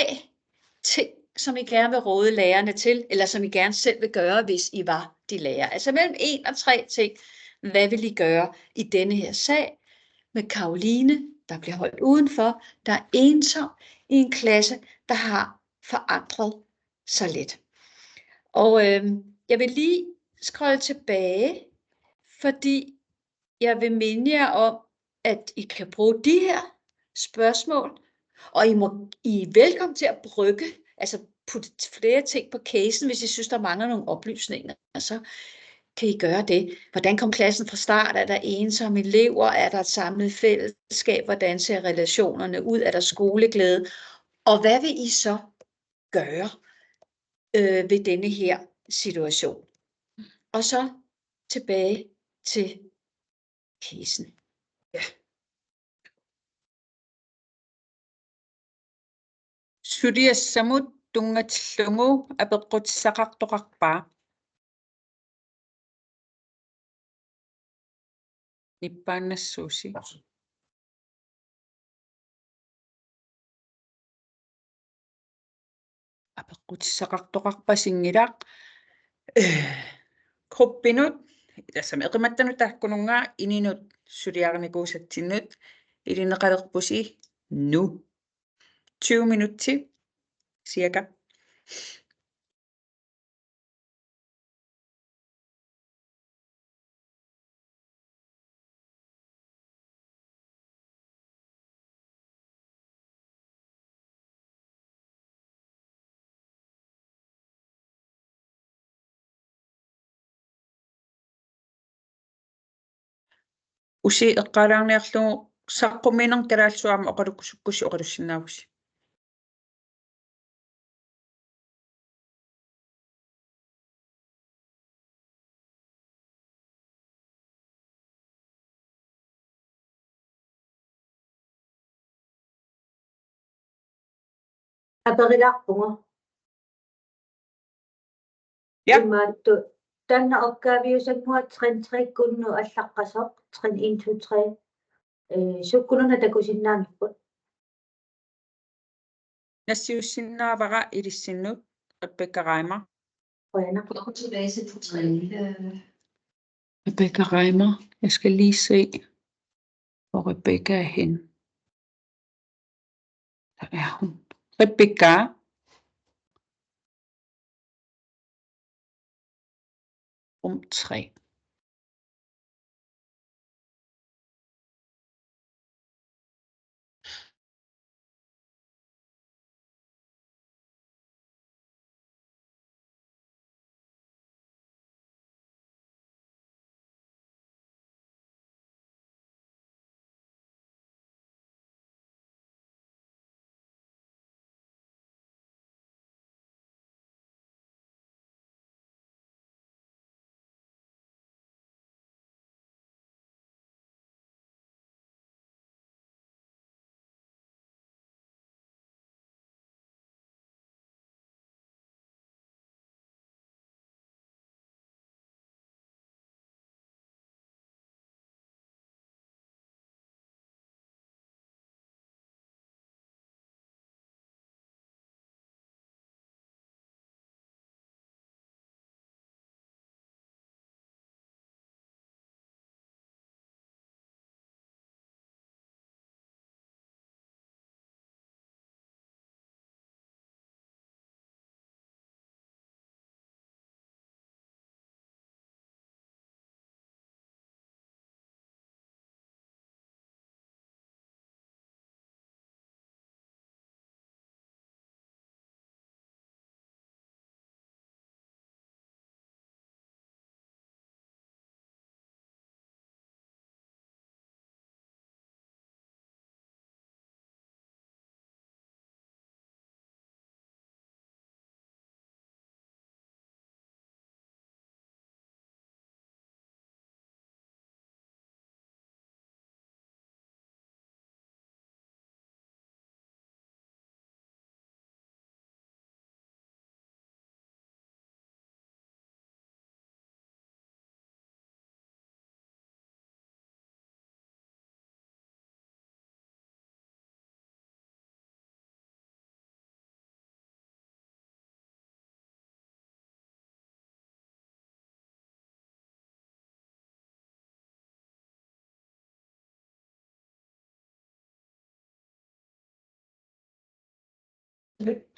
ting, som I gerne vil råde lærerne til, eller som I gerne selv vil gøre, hvis I var de lærer. Altså mellem 1 og 3 ting. Hvad vil I gøre i denne her sag med Karoline, der bliver holdt udenfor, der er ensom i en klasse, der har forandret sig lidt. Og jeg vil lige scrolle tilbage, fordi jeg vil minde jer om, at I kan bruge de her spørgsmål, og I er velkommen til at brygge, altså putte flere ting på casen, hvis I synes, der mangler nogle oplysninger. Så kan I gøre det. Hvordan kom klassen fra start? Er der ensomme elever? Er der et samlet fællesskab? Hvordan ser relationerne ud? Er der skoleglæde? Og hvad vil I så gøre ved denne her situation? Og så tilbage til casen. Ja. Suriassamut tungatlungu apequtsaqartoqarpaa nippaannassuusi apequtsaqartoqarpasingilaq gruppinut tassam eqimattanut tahkunungaa ininut suriarimikuusattinnut ilineqalerpusi nu 20 minutter cirka. Usi eqqalaarniarlugu saqqummiinerng talaalsuarma oqalukkusukkusi oqalussinaavusi. Aperilarpunga. Ja. Immaattu tanna okkaaviusakmuat trin 3 kunnu allaqqasoq trin 1 2 3 sukkununa takusinnaanerput Nassiussinnaavara ilissinut Rebecca Reimer. qoyana Gå tilbage til på 3. Rebecca Reimer. Jeg skal lige se, hvor Rebecca er henne. Der er hun. Rebecca. Rum 3.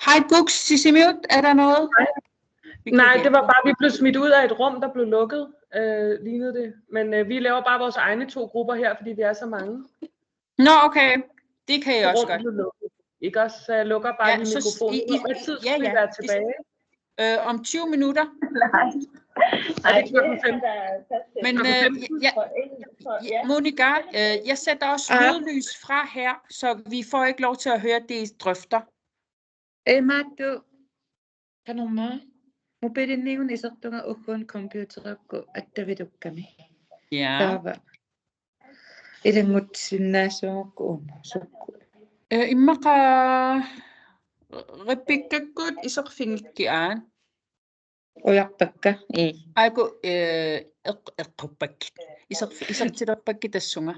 Hej Bux, Sisimiut, er der noget? Nej, det var bare, vi blev smidt ud af et rum, der blev lukket, lignede det. Men vi laver bare vores egne 2 grupper her, fordi vi er så mange. Nå, okay. Det kan jeg også Rum godt. blev lukket. Ikke også? Så jeg lukker bare lige mikrofonen. Hvad tid skal vi være tilbage? Om 20 minutter. Er det klokken 5? Men Monika, jeg sætter også lydlys fra her, så vi får ikke lov til at høre det, I drøfter. Matu sanoma mupedinniun isartunga ukkun computerakku attavidukkami Ja. taava ilangutsinnaasuakku ummorsuukku Imaka repikkakut isaqfingikkiaan. ujartakka I Aiku eqquppakkit. Isaqtilerpakkit tassunga.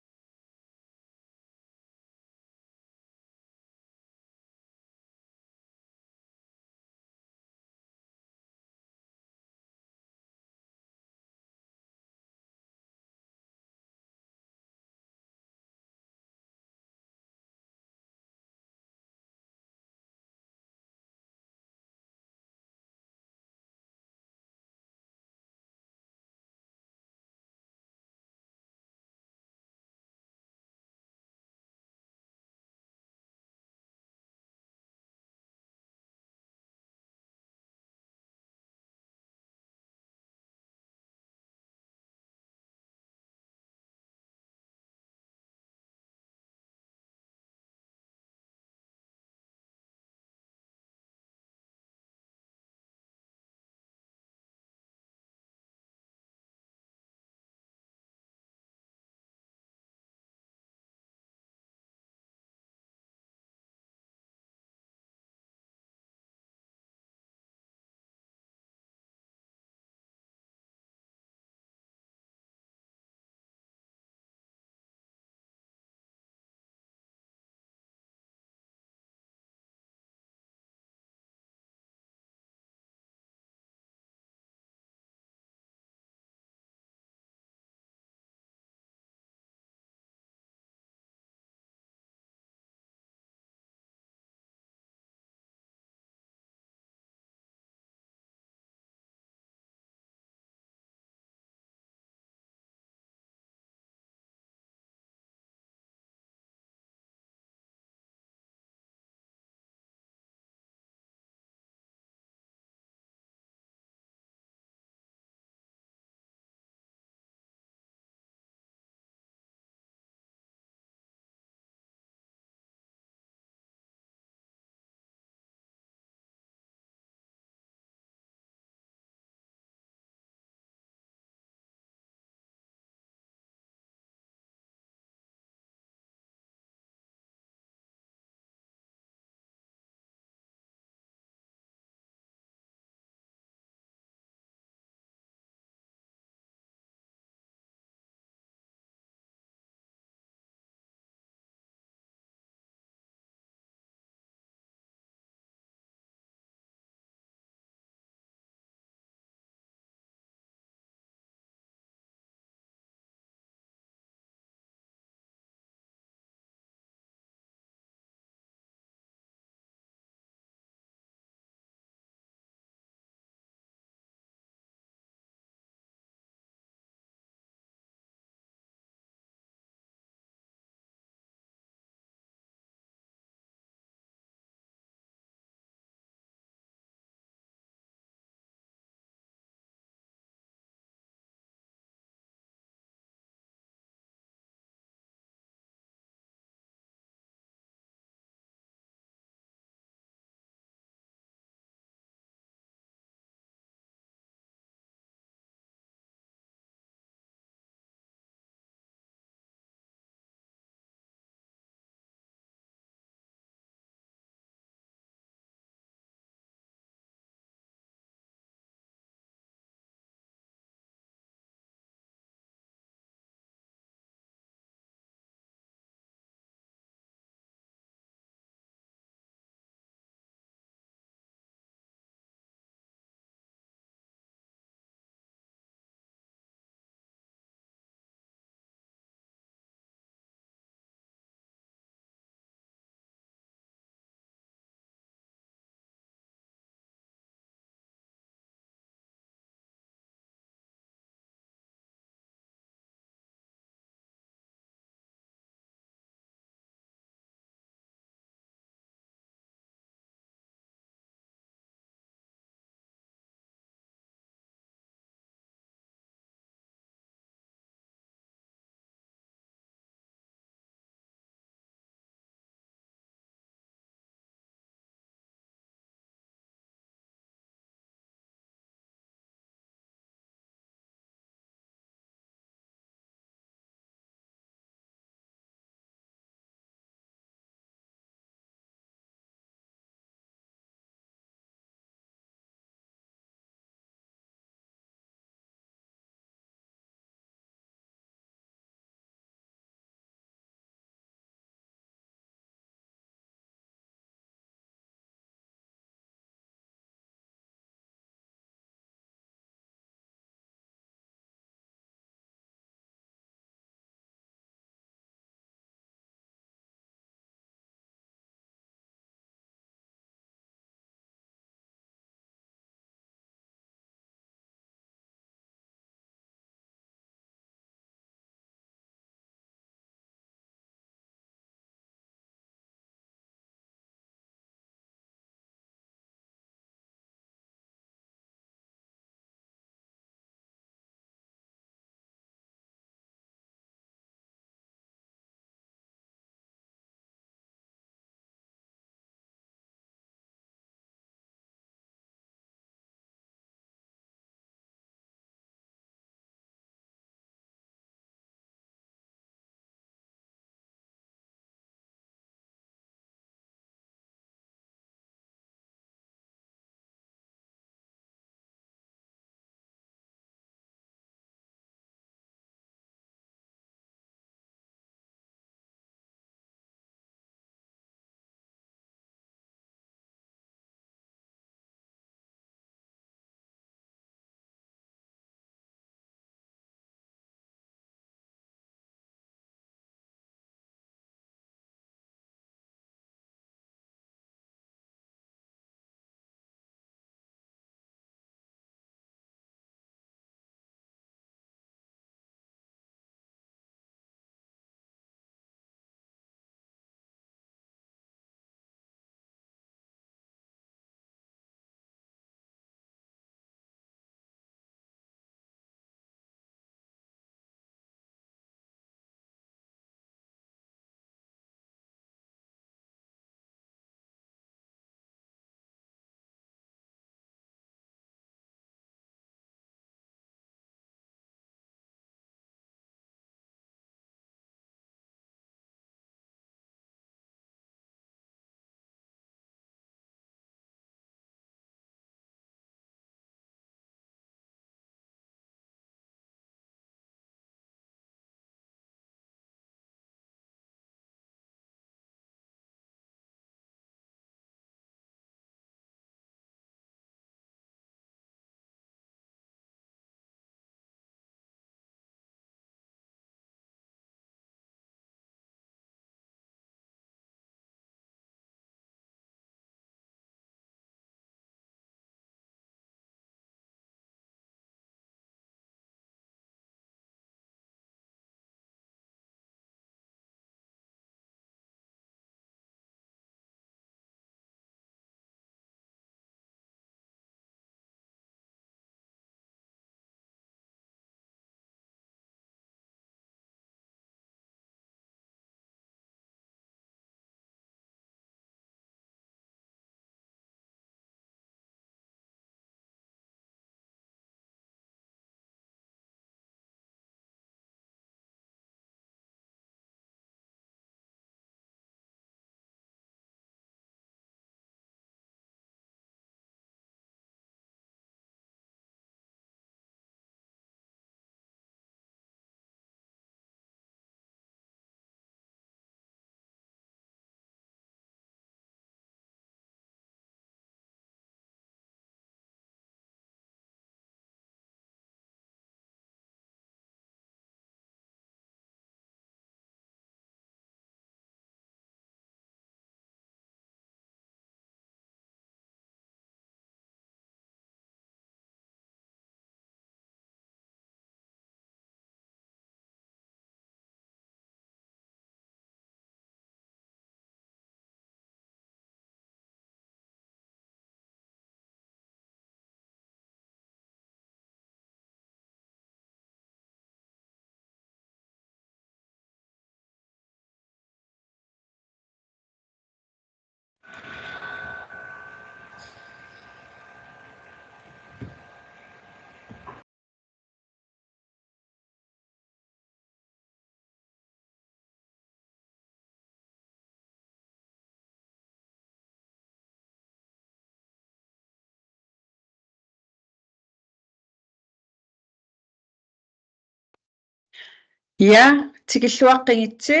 Ja, tikilluaqqingitsi.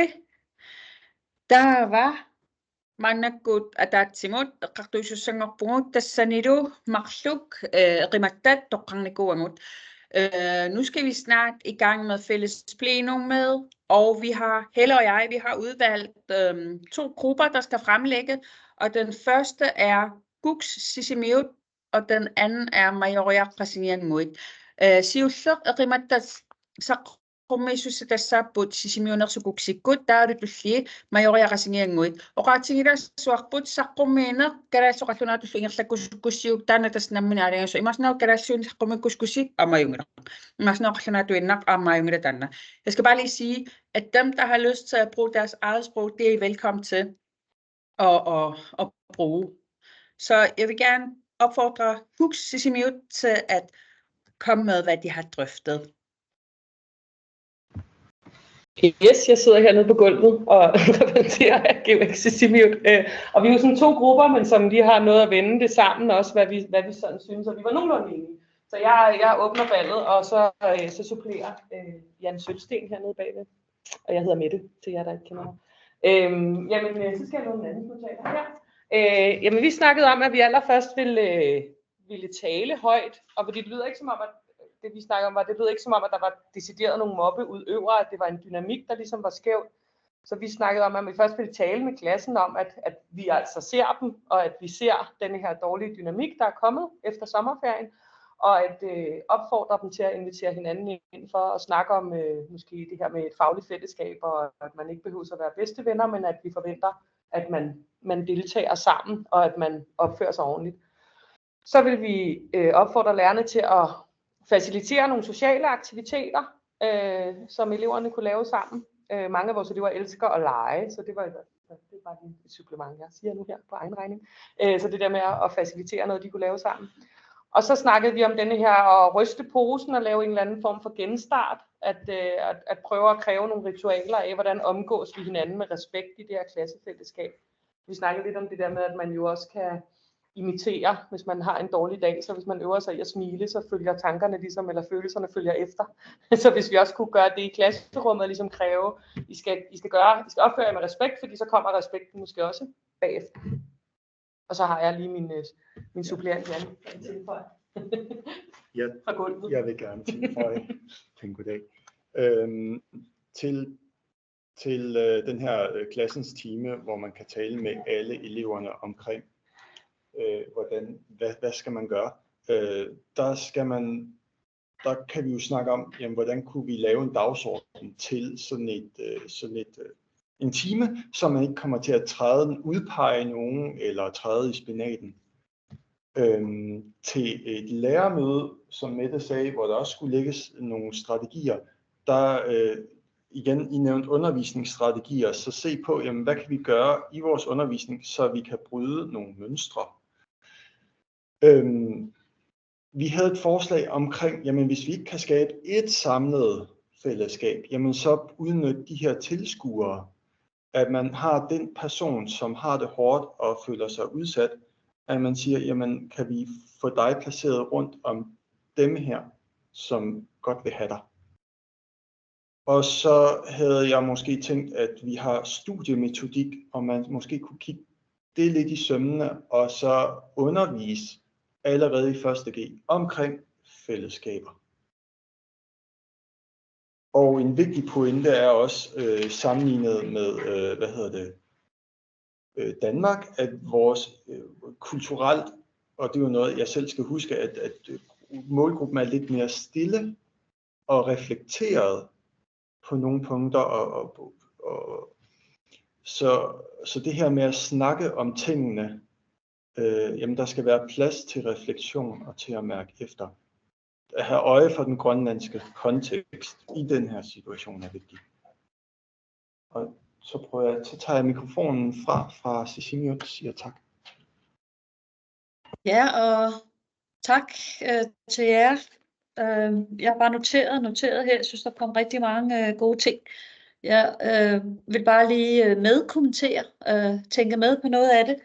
Der var mannakkut ataatsimut eqqartuissussangorpungut tassanilu marluk qimattat toqqarnikuangut. Nu skal vi snart i gang med fælles plenum med, og Helle og jeg, vi har udvalgt 2 grupper, der skal fremlægge, og den første er Guks Sisimiut, og den anden er Majoria Qasinianmuit. Siulleq eqimattat qummiissussa tassaaput sisimiunersukuksikkut taarutulli Majoria Qasinianmuit. Oqaatigilassuarput saqqummiineq kalaassoqallunaatullu ingerlakkuskussiuk taana tasnamminaaliangassu imarsnao kalaassuun saqqumikkuskussi amajungera. Imarsnao qallunaatuinnaq amajungera tanna. Jeg skal bare lige sige, at dem, der har lyst til at bruge deres eget sprog, det er I velkommen til at bruge. Så jeg vil gerne opfordre Guks Sisimiut til at komme med, hvad de har drøftet. Yes, jeg sidder hernede på gulvet og repræsenterer GUX Sisimiut. Og vi er jo sådan 2 grupper, men som lige har noget at vende det sammen også, hvad vi sådan synes, og vi var nogenlunde enige. Så jeg åbner ballet, og så supplerer Jan Sølsten hernede bagved. Og jeg hedder Mette, til jer, der ikke kender mig. Så skal jeg låne en anden notater her. Vi snakkede om, at vi allerførst ville tale højt, og fordi det lyder ikke som om, at det vi snakker om var, det lød ikke som om, at der var decideret nogle mobbeudøvere, at det var en dynamik, der ligesom var skæv. Så vi snakkede om, at vi først ville tale med klassen om, at vi altså ser dem, og at vi ser denne her dårlige dynamik, der er kommet efter sommerferien, og at opfordre dem til at invitere hinanden ind for at snakke om måske det her med et fagligt fællesskab, og at man ikke behøver at være bedste venner, men at vi forventer, at man deltager sammen, og at man opfører sig ordentligt. Så vil vi opfordre lærerne til at facilitere nogle sociale aktiviteter, som eleverne kunne lave sammen. Mange af vores elever elsker at lege, så det var et supplement, jeg siger nu her på egen regning. Så det der med at facilitere noget, de kunne lave sammen. Og så snakkede vi om denne her at ryste posen og lave en eller anden form for genstart, at prøve at kræve nogle ritualer af, hvordan omgås vi hinanden med respekt i det her klassefællesskab. Vi snakkede lidt om det der med, at man jo også kan imitere, hvis man har en dårlig dag, så hvis man øver sig i at smile, så følger tankerne ligesom, eller følelserne følger efter. Så hvis vi også kunne gøre det i klasserummet, ligesom kræve, I skal opføre jer med respekt, fordi så kommer respekten måske også bagefter. Og så har jeg lige min supplerende Jan. Fra gulvet. Jeg vil gerne tilføje en goddag. Til den her klassens time, hvor man kan tale med alle eleverne omkring, hvad skal man gøre? Der kan vi jo snakke om, jamen, hvordan kunne vi lave en dagsorden til sådan en time, så man ikke kommer til at udpege nogen eller træde i spinaten. Til et lærermøde, som Mette sagde, hvor der også skulle lægges nogle strategier, der igen, I nævnt undervisningsstrategier, så se på, jamen, hvad kan vi gøre i vores undervisning, så vi kan bryde nogle mønstre. Vi havde et forslag omkring, jamen hvis vi ikke kan skabe et samlet fællesskab, jamen så udnytte de her tilskuere, at man har den person, som har det hårdt og føler sig udsat, at man siger, jamen kan vi få dig placeret rundt om dem her, som godt vil have dig. Og så havde jeg måske tænkt, at vi har studiemetodik, og man måske kunne kigge det lidt i sømmene, og så undervise allerede i 1.G omkring fællesskaber. Og en vigtig pointe er også sammenlignet med, Danmark, at vores kulturelt, og det er jo noget, jeg selv skal huske, at målgruppen er lidt mere stille og reflekteret på nogle punkter. Så det her med at snakke om tingene, jamen der skal være plads til refleksion og til at mærke efter. At have øje for den grønlandske kontekst i den her situation er vigtigt. Og så tager jeg mikrofonen fra Sisimiut og siger tak. Ja, og tak til jer. Jeg har bare noteret her. Jeg synes, der kom rigtig mange gode ting. Jeg vil bare lige medkommentere, tænke med på noget af det.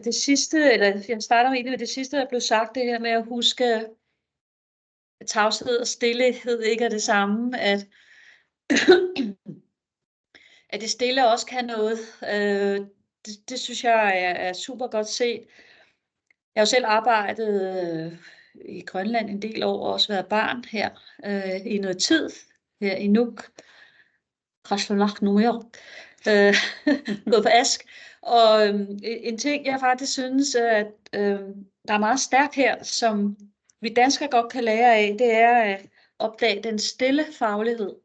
Det sidste, eller jeg starter egentlig med det sidste, der blev sagt, det her med at huske, at tavshed og stillhed ikke er det samme, at at det stille også kan noget. Det synes jeg er super godt set. Jeg har jo selv arbejdet i Grønland en del år, og også været barn her i noget tid, her i Nuuk. Krasnolak Nuuk. Gået på Ask. Og en ting, jeg faktisk synes, at der er meget stærkt her, som vi danskere godt kan lære af, det er at opdage den stille faglighed.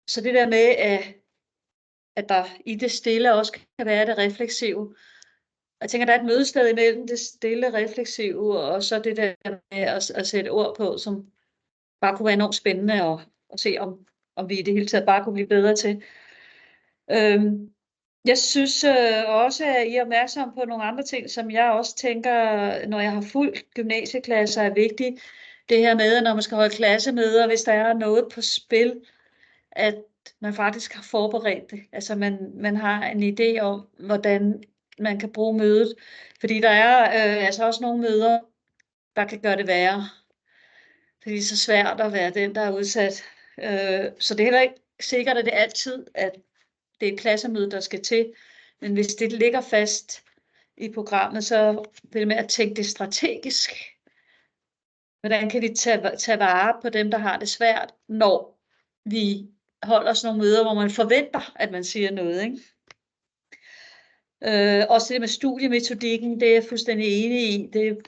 Så det der med, at der i det stille også kan være det refleksive. Jeg tænker, der er et mødested imellem det stille refleksive, og så det der med at sætte ord på, som bare kunne være enormt spændende at se, om vi i det hele taget bare kunne blive bedre til. Jeg synes også, at I er opmærksom på nogle andre ting, som jeg også tænker, når jeg har fulgt gymnasieklasser, er vigtigt. Det her med, når man skal holde klassemøder, hvis der er noget på spil, at man faktisk har forberedt det. Altså man har en idé om, hvordan man kan bruge mødet. Fordi der er altså også nogle møder, der kan gøre det værre. Fordi det er så svært at være den, der er udsat. Så det er heller ikke sikkert, at det er altid, at det er et klassemøde, der skal til. Men hvis det ligger fast i programmet, så vil det med at tænke det strategisk. Hvordan kan de tage vare på dem, der har det svært, når vi holder sådan nogle møder, hvor man forventer, at man siger noget, ikke? Også det med studiemetodikken, det er jeg fuldstændig enig i. Det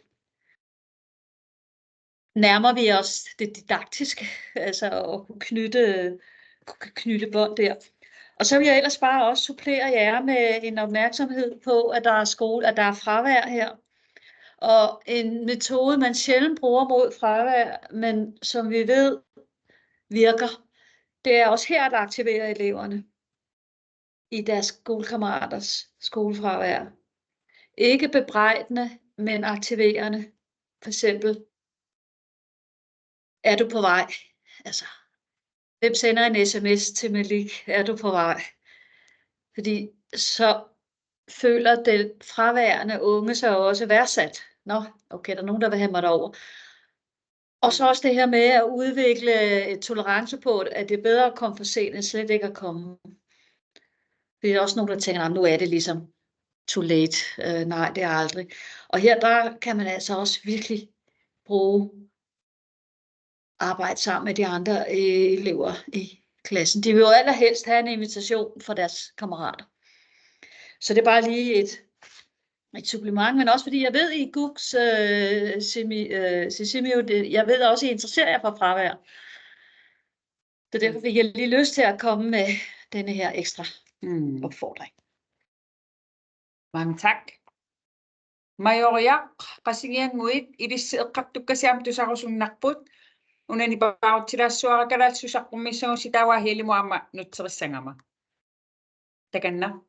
nærmer vi os det didaktiske, altså at kunne knytte bånd der. Og så vil jeg ellers bare også supplere jer med en opmærksomhed på, at der er at der er fravær her. Og en metode, man sjældent bruger mod fravær, men som vi ved virker, det er også her at aktivere eleverne i deres skolekammeraters skolefravær. Ikke bebrejdende, men aktiverende. For eksempel, er du på vej? Altså, hvem sender en sms til Malik? Er du på vej? Fordi så føler den fraværende unge sig også værdsat. Nå, okay, der er nogen, der vil have mig derover. Og så også det her med at udvikle et tolerance på, at det er bedre at komme for sent, end slet ikke at komme. Det er også nogen, der tænker, nu er det ligesom too late. Nej, det er aldrig. Og her der kan man altså også virkelig arbejde sammen med de andre elever i klassen. De vil jo allerhelst have en invitation fra deres kammerater. Så det er bare lige et supplement, men også fordi jeg ved i GUKs Sisimio, jeg ved også, at I interesserer jer for fravær. Så derfor fik jeg lige lyst til at komme med denne her ekstra opfordring. Mange tak. Majoria, qasigian muit, idisseeqqartukkasiam tusarusunnarput, unani pautilassuarakalalsusaqqummissuu sitawahilimuamma nutserissangama. Takanna.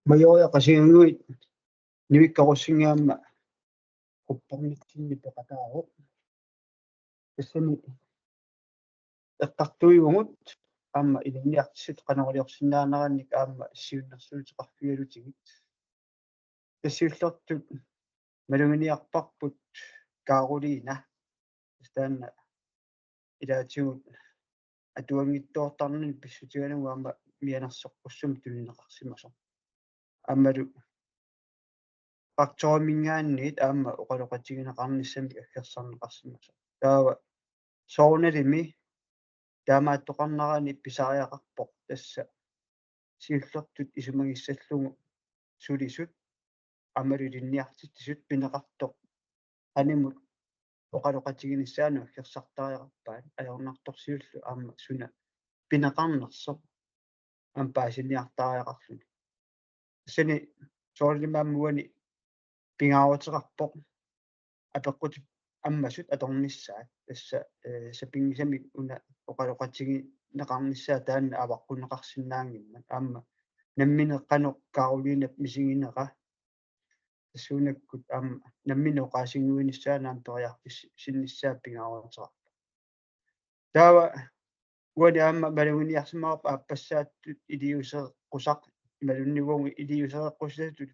Majoria qasigian muit, nivikkarussingama qupparmittinni peqataaru. Tassani eqqartuigungut amma ilinniartisut qanorliorsinnaanarannik aamma issiunnersuuteqarfigalutigit. Tassiullertut malunginiarparput Karoliina tastaanna ilaatigut atuangittoortarnini pissutiganugu aamma mianersoqqussum tulineqarsimaso. Ammalu qaqtoromingaanniit aamma oqaloqatigineqarnissami akkersarneqarsimaso. Taawa soornalimi taamaattoqarnarani pisariaqarpoq tassa siullertut isumagissallungu sulisut amalulinniartittisut pineqartoq animut oqaloqatiginissaanu akkersartariaqarpaat ajornartorsiullu aamma suna pineqarnersoq ampaasiniartariaqarluni sani soorlimaammuani pingaaruteqarpoq apeqqut аммасут аторнissaat тасса сапингисами уна оқалоқатиги неқарнissaа таанна аваққунеқарсинаангиммат аама намминеққано Каролинап мисигинеқа тассуунаккут аама намминеқаасингуинissaанаам ториартис синнissaа пингааруутеқарпа таава уани аама малугиниарсимаап ааппассааттут илиусеққусақ малуннигуунги илиусеққусатут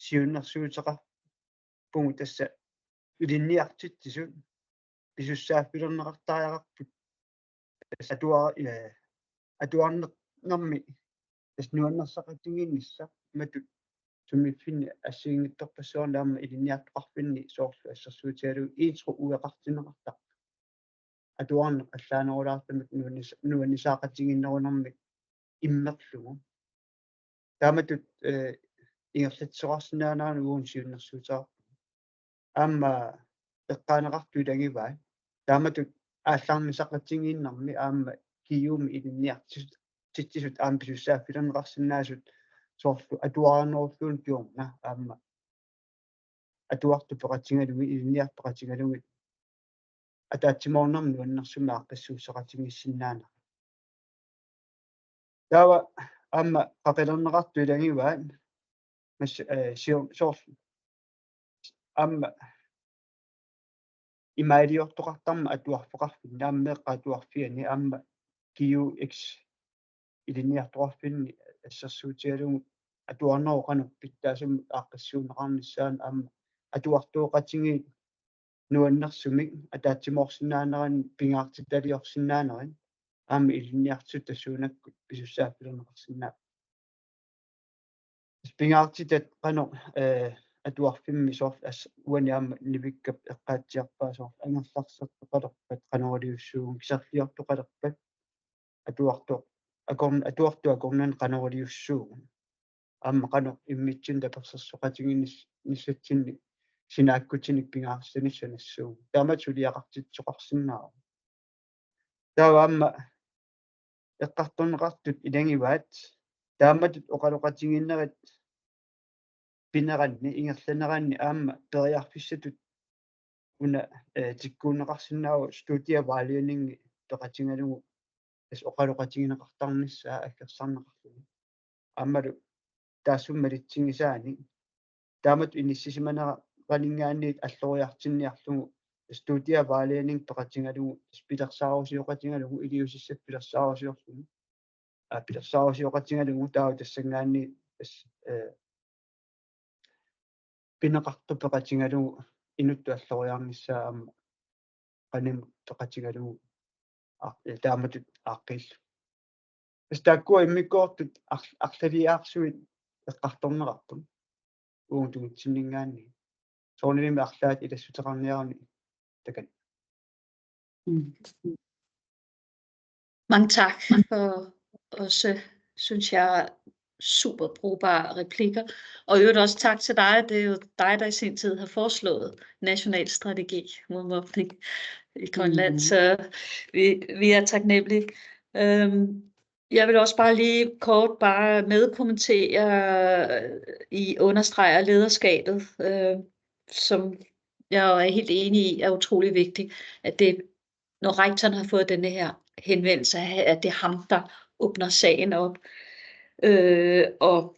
сиуннэрсуутеқа punkt tässä ydinniartittisut pisussaapilorneqartariaqarput atuarnernermi nuannersaqatiginnissa matut sumiffinni assiingittorpassuarlaamma ilinniartoqarfinni soorlu assarsuutialu iitru ueqartineqartaq atuarneq allaanerulaartamik nuannisaaqatiginnerunermi immerlugu taamatut ingerlitsoqarsinnaanaanu uunsiunnersuutaar aamma eqqaaneqartu ilangivaa taamatut aallarmisaqatigiinnermi aamma kiyuumi ilinniartisut aampisussaaffilerneqarsinnaasut soorlu atuarnerulluun piorna aamma atuartu peqatigalugi ilinniarpeqatigalugi атаатсимоорнэрму аннэрсума аққиссуусеқатингиссиннаана таава аама қақилернеқарту илангиваат мас сиор аама имаилиортоқартарма атуарфеқарфин нааммеққатуарфиани аама киу x илинниартоқарфинни ассерсуутигалугу атуарнеруқанук питтаасум аққиссуунеқарниссаан аама атуартуоқатиги nuannersumik ataatsimorsinnaanеран pingaartitaliorsinnaanерин aami ilinniartut tassuunakkut pisussaappilerneqarsinnaa pingaartitat qano atuarfimmi soorl uani aama nivikkap eqqaatsiarpaa soorl angerlarsertoqalerpat qanoraliussuugun kisarliortoqalerpat atuartu akornan qanoraliussuugun aama qano immitsin tapersersoqatiginnissatinni sinaakkutinnik pingaarsinissanassuun taamatsuliaqartitsoqarsinnaa taavaamma eqqartorneqartut ilangivaat taamatut oqaloqatiginnerit pineranni ingerlaneranni aamma periarfissatut una tikkuunneqarsinnaagu studia vaalianingi teqatigalugu as oqaloqatigineqartarnissaa akkersarneqarlugu aammalu taassummalitsingisaani taamat inissisimana qalingaanniit alloriartinniarlugu studia vaalianing peqatigalugu pilersaarusioqatigalugu iliusissat pilersaarusiorlugu pilersaarusioqatigalugu taavu tassangaanni pineqartu peqatigalugu inuttu alloriarnissaa aama qanim peqatigalugu taamatut aaqqillu taakkuа immikkoortut арлалиаарсуит эққарторнеқартум уунтугитсиннингаанни соорнилими арлаат илассутеқарниарани такат. Mange tak for også, synes jeg, super brugbare replikker. Og i øvrigt også tak til dig. Det er jo dig, der i sin tid har foreslået national strategi mod mobning i Grønland. Så vi er taknemmelige. Jeg vil også bare lige kort medkommentere i understreger lederskabet, som jeg er helt enig i er utrolig vigtigt, at det, når rektoren har fået denne her henvendelse, at det er ham, der åbner sagen op. Og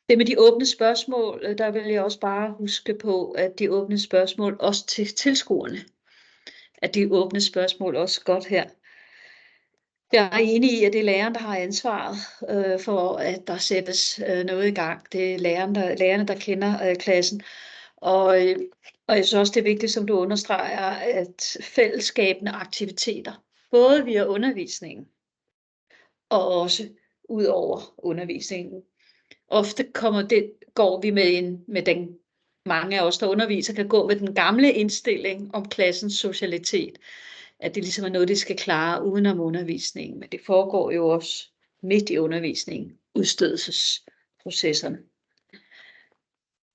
det med de åbne spørgsmål, der vil jeg også bare huske på, at de åbne spørgsmål også til tilskuerne, at de åbne spørgsmål også godt her. Jeg er enig i, at det er læreren, der har ansvaret for, at der sættes noget i gang. Det er lærerne, der kender klassen. Og jeg synes også, det er vigtigt, som du understreger, at fællesskabende aktiviteter, både via undervisningen og også ud over undervisningen. Ofte går vi med den, mange af os, der underviser, kan gå med den gamle indstilling om klassens socialitet. At det ligesom er noget, de skal klare udenom undervisningen. Men det foregår jo også midt i undervisningen, udstødelsesprocesserne.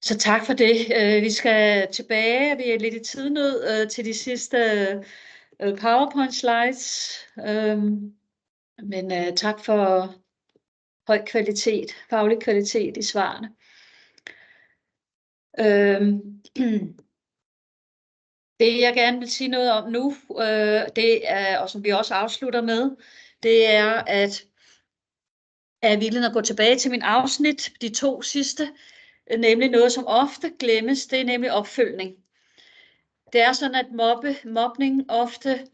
Så tak for det. Vi skal tilbage, vi er lidt i tidnød til de sidste PowerPoint slides. Men tak for høj kvalitet, faglig kvalitet i svarene. Det jeg gerne vil sige noget om nu, det er, og som vi også afslutter med, det er, at jeg er villig at gå tilbage til min afsnit, de 2 sidste, nemlig noget, som ofte glemmes, det er nemlig opfølgning. Det er sådan, at mobning ofte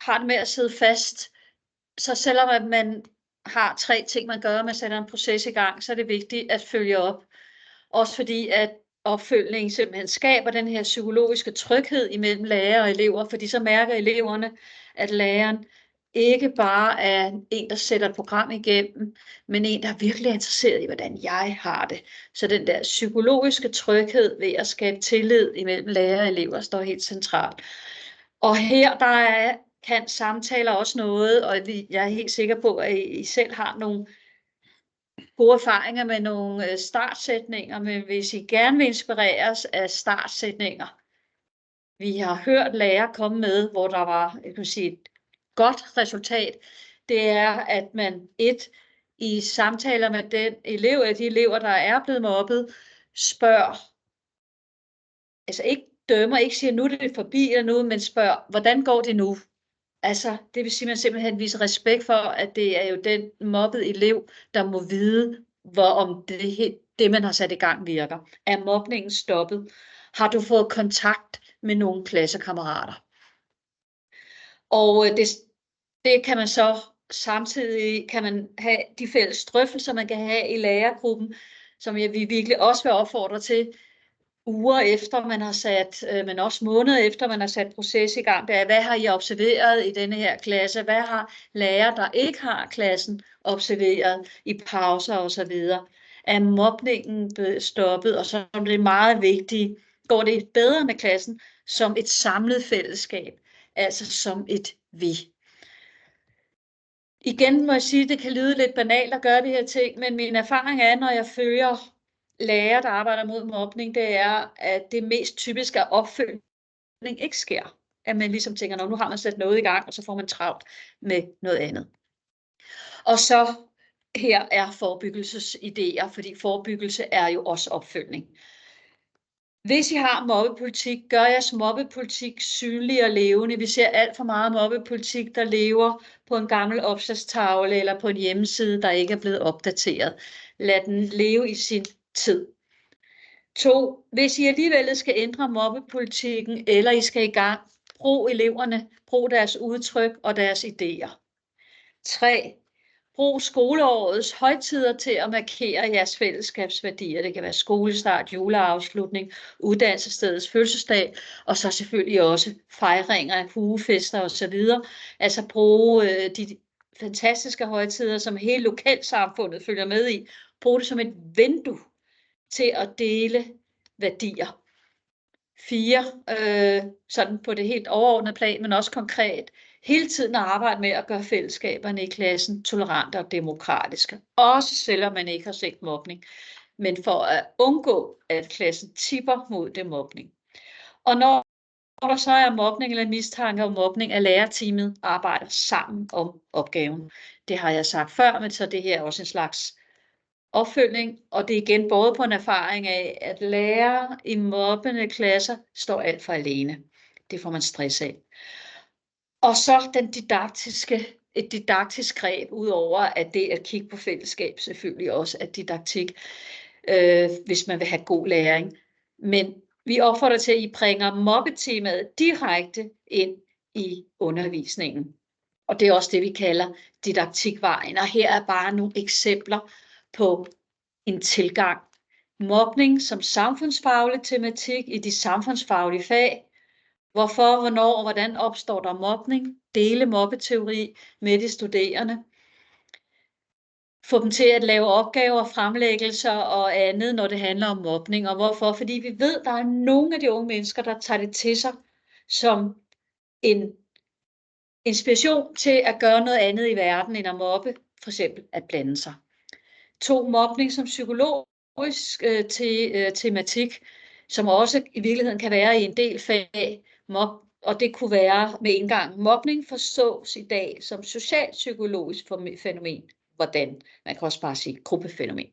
har det med at sidde fast, så selvom man har 3 ting, man gør, man sætter en proces i gang, så er det vigtigt at følge op. Også fordi, at opfølgning simpelthen skaber den her psykologiske tryghed imellem lærer og elever, fordi så mærker eleverne, at læreren ikke bare er en, der sætter et program igennem, men en, der virkelig er interesseret i, hvordan jeg har det. Så den der psykologiske tryghed ved at skabe tillid imellem lærer og elever står helt centralt. Og her kan samtaler også noget, og jeg er helt sikker på, at I selv har nogle gode erfaringer med nogle startsætninger, men hvis I gerne vil inspireres af startsætninger, vi har hørt lærere komme med, hvor der var et godt resultat, det er, at man i samtaler med den elev, af de elever, der er blevet mobbet, spørger, altså ikke dømmer, ikke siger, nu er det forbi eller noget, men spørger, hvordan går det nu? Altså, det vil sige, at man simpelthen viser respekt for, at det er jo den mobbede elev, der må vide, om det, man har sat i gang, virker. Er mobningen stoppet? Har du fået kontakt med nogle klassekammerater? Og det kan man så samtidig kan man have de fælles drøftelser, man kan have i lærergruppen, som vi virkelig også vil opfordre til, uger efter man har sat, men også måneder efter man har sat proces i gang. Det er, hvad har I observeret i denne her klasse? Hvad har lærere, der ikke har klassen, observeret i pauser og så videre? Er mobningen stoppet? Og så er det meget vigtigt, går det bedre med klassen som et samlet fællesskab, altså som et vi. Igen må jeg sige, at det kan lyde lidt banalt at gøre de her ting, men min erfaring er, når jeg følger lærere, der arbejder mod mobning, det er, at det mest typisk er opfølgning ikke sker. At man ligesom tænker, nu har man sat noget i gang, og så får man travlt med noget andet. Og så her er forebyggelsesidéer, fordi forebyggelse er jo også opfølgning. Hvis I har mobbepolitik, gør jeres mobbepolitik synlig og levende. Vi ser alt for meget mobbepolitik, der lever på en gammel opslagstavle eller på en hjemmeside, der ikke er blevet opdateret. Lad den leve i sin tid. 2. Hvis I alligevel skal ændre mobbepolitikken, eller I skal i gang, brug eleverne, brug deres udtryk og deres idéer. 3. Brug skoleårets højtider til at markere jeres fællesskabsværdier. Det kan være skolestart, juleafslutning, uddannelsesstedets fødselsdag, og så selvfølgelig også fejringer, hugefester osv. Altså bruge de fantastiske højtider, som hele lokalsamfundet følger med i. Brug det som et vindue til at dele værdier. 4. Sådan på det helt overordnede plan, men også konkret. Hele tiden at arbejde med at gøre fællesskaberne i klassen tolerante og demokratiske. Også selvom man ikke har set mobning. Men for at undgå, at klassen tipper mod det mobning. Og når der så er mobning eller mistanke om mobning, at lærerteamet arbejder sammen om opgaven. Det har jeg sagt før, men så det her er også en slags opfølgning, og det er igen både på en erfaring af, at lærere i mobbende klasser står alt for alene. Det får man stress af. Og så et didaktisk greb, udover at det at kigge på fællesskab selvfølgelig også er didaktik, hvis man vil have god læring. Men vi opfordrer til, at I bringer mobbetemaet direkte ind i undervisningen. Og det er også det, vi kalder didaktikvejen. Og her er bare nogle eksempler på en tilgang. Mobning som samfundsfaglig tematik i de samfundsfaglige fag. Hvorfor, hvornår og hvordan opstår der mobning? Dele mobbeteori med de studerende. Få dem til at lave opgaver, fremlæggelser og andet, når det handler om mobning. Og hvorfor? Fordi vi ved, at der er nogle af de unge mennesker, der tager det til sig som en inspiration til at gøre noget andet i verden end at mobbe, for eksempel at blande sig. 2. Mobning som psykologisk tematik, som også i virkeligheden kan være i en del fag, og det kunne være med indgang. Mobning forstås i dag som socialpsykologisk fænomen. Hvordan? Man kan også bare sige gruppefænomen.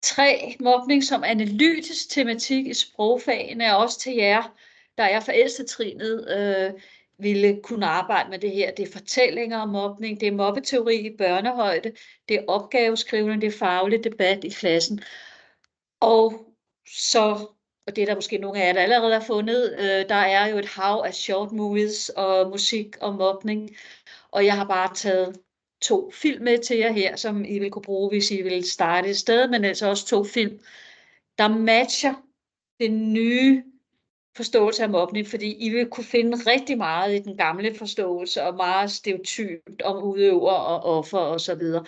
3. Mobning som analytisk tematik i sprogfagene er også til jer, der er fra ældstetrinet, ville kunne arbejde med det her. Det er fortællinger om mobning, det er mobbeteori i børnehøjde, det er opgaveskrivning, det er faglig debat i klassen. Og det er der måske nogle af jer, der allerede har fundet, der er jo et hav af short movies og musik og mobning. Og jeg har bare taget 2 film med til jer her, som I vil kunne bruge, hvis I vil starte et sted, men altså også 2 film. der matcher den nye forståelse af mobning, fordi I vil kunne finde rigtig meget i den gamle forståelse, og meget stereotypt om udøver og offer og så videre.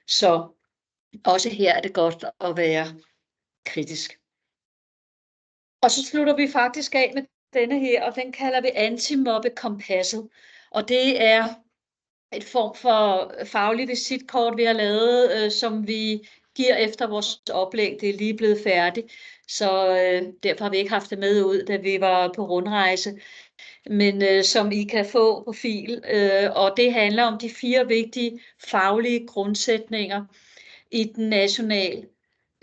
Så også her er det godt at være kritisk. Og så slutter vi faktisk af med denne her, og den kalder vi antimobbekompasset. Og det er et form for faglig visitkort, vi har lavet, som vi giver efter vores oplæg. Det er lige blevet færdigt, så derfor har vi ikke haft det med ud, da vi var på rundrejse. Men som I kan få på fil, og det handler om de 4 vigtige faglige grundsætninger i den nationale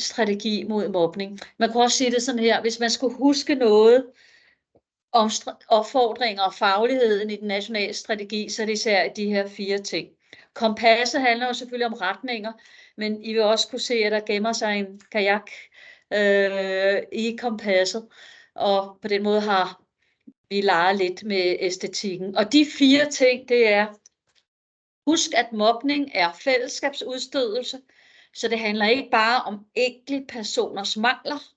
strategi mod mobning. Man kan også sige det sådan her, hvis man skulle huske noget om opfordringer og fagligheden i den nationale strategi, så er det især de her 4 ting. Kompasset handler jo selvfølgelig om retninger, men I vil også kunne se, at der gemmer sig en kajak i kompasset, og på den måde har vi leget lidt med æstetikken. Og de 4 ting, det er: husk, at mobning er fællesskabsudstødelse, så det handler ikke bare om enkelte personers mangler,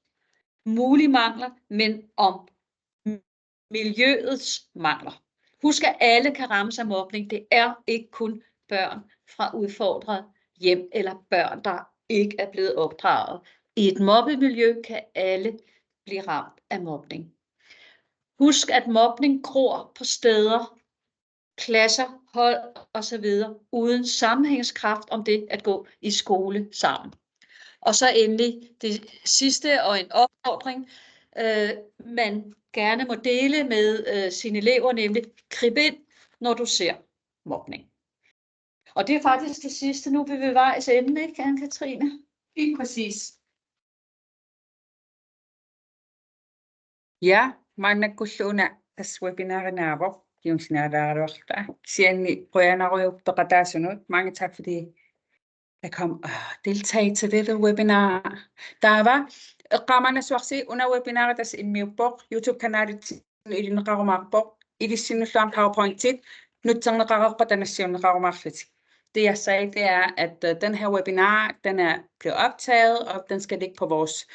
mulige mangler, men om miljøets mangler. Husk, at alle kan rammes af mobning. Det er ikke kun børn fra udfordrede hjem eller børn, der ikke er blevet opdraget. I et mobbemiljø kan alle blive ramt af mobning. Husk, at mobning gror på steder, klasser, hold osv. uden sammenhængskraft om det at gå i skole sammen. Og så endelig det sidste og en opfordring, man gerne må dele med sine elever, nemlig grib ind, når du ser mobning. Og det er faktisk det sidste. Nu vil vi vejs ende, ikke, Anne-Katrine? Lige præcis. Ja, magnakulluuna tässä webinaarinaavo kiunsinaalaaruarta. Sianni qoyanarujuppeqataasunut. Mange tak fordi jeg kom og deltage til dette webinar. Der var qaamana suarsi una webinaret tässä immiuppoq YouTube-kanalit ilinneqarumaarpoq ilissinulluam PowerPoint-tit nutserneqarerpa tanassiunneqarumaarlutik. Det jeg sagde, det er, at den her webinar, den er blevet optaget, og den skal ligge på vores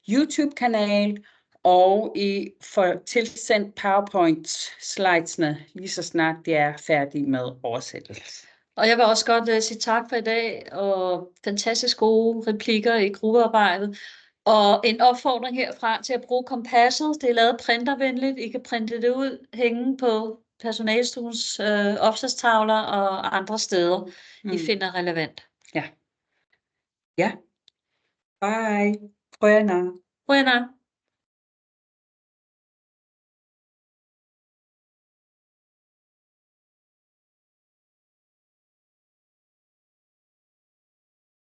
YouTube-kanal, og I får tilsendt PowerPoint-slidesene lige så snart de er færdige med oversættelse. Og jeg vil også godt sige tak for i dag, og fantastisk gode replikker i gruppearbejdet. Og en opfordring herfra til at bruge kompasset. Det er lavet printervenligt. I kan printe det ud, hænge på personalestuens opslagstavler og andre steder, I finder relevant. Ja. Ja. Bye. Buena. Buena.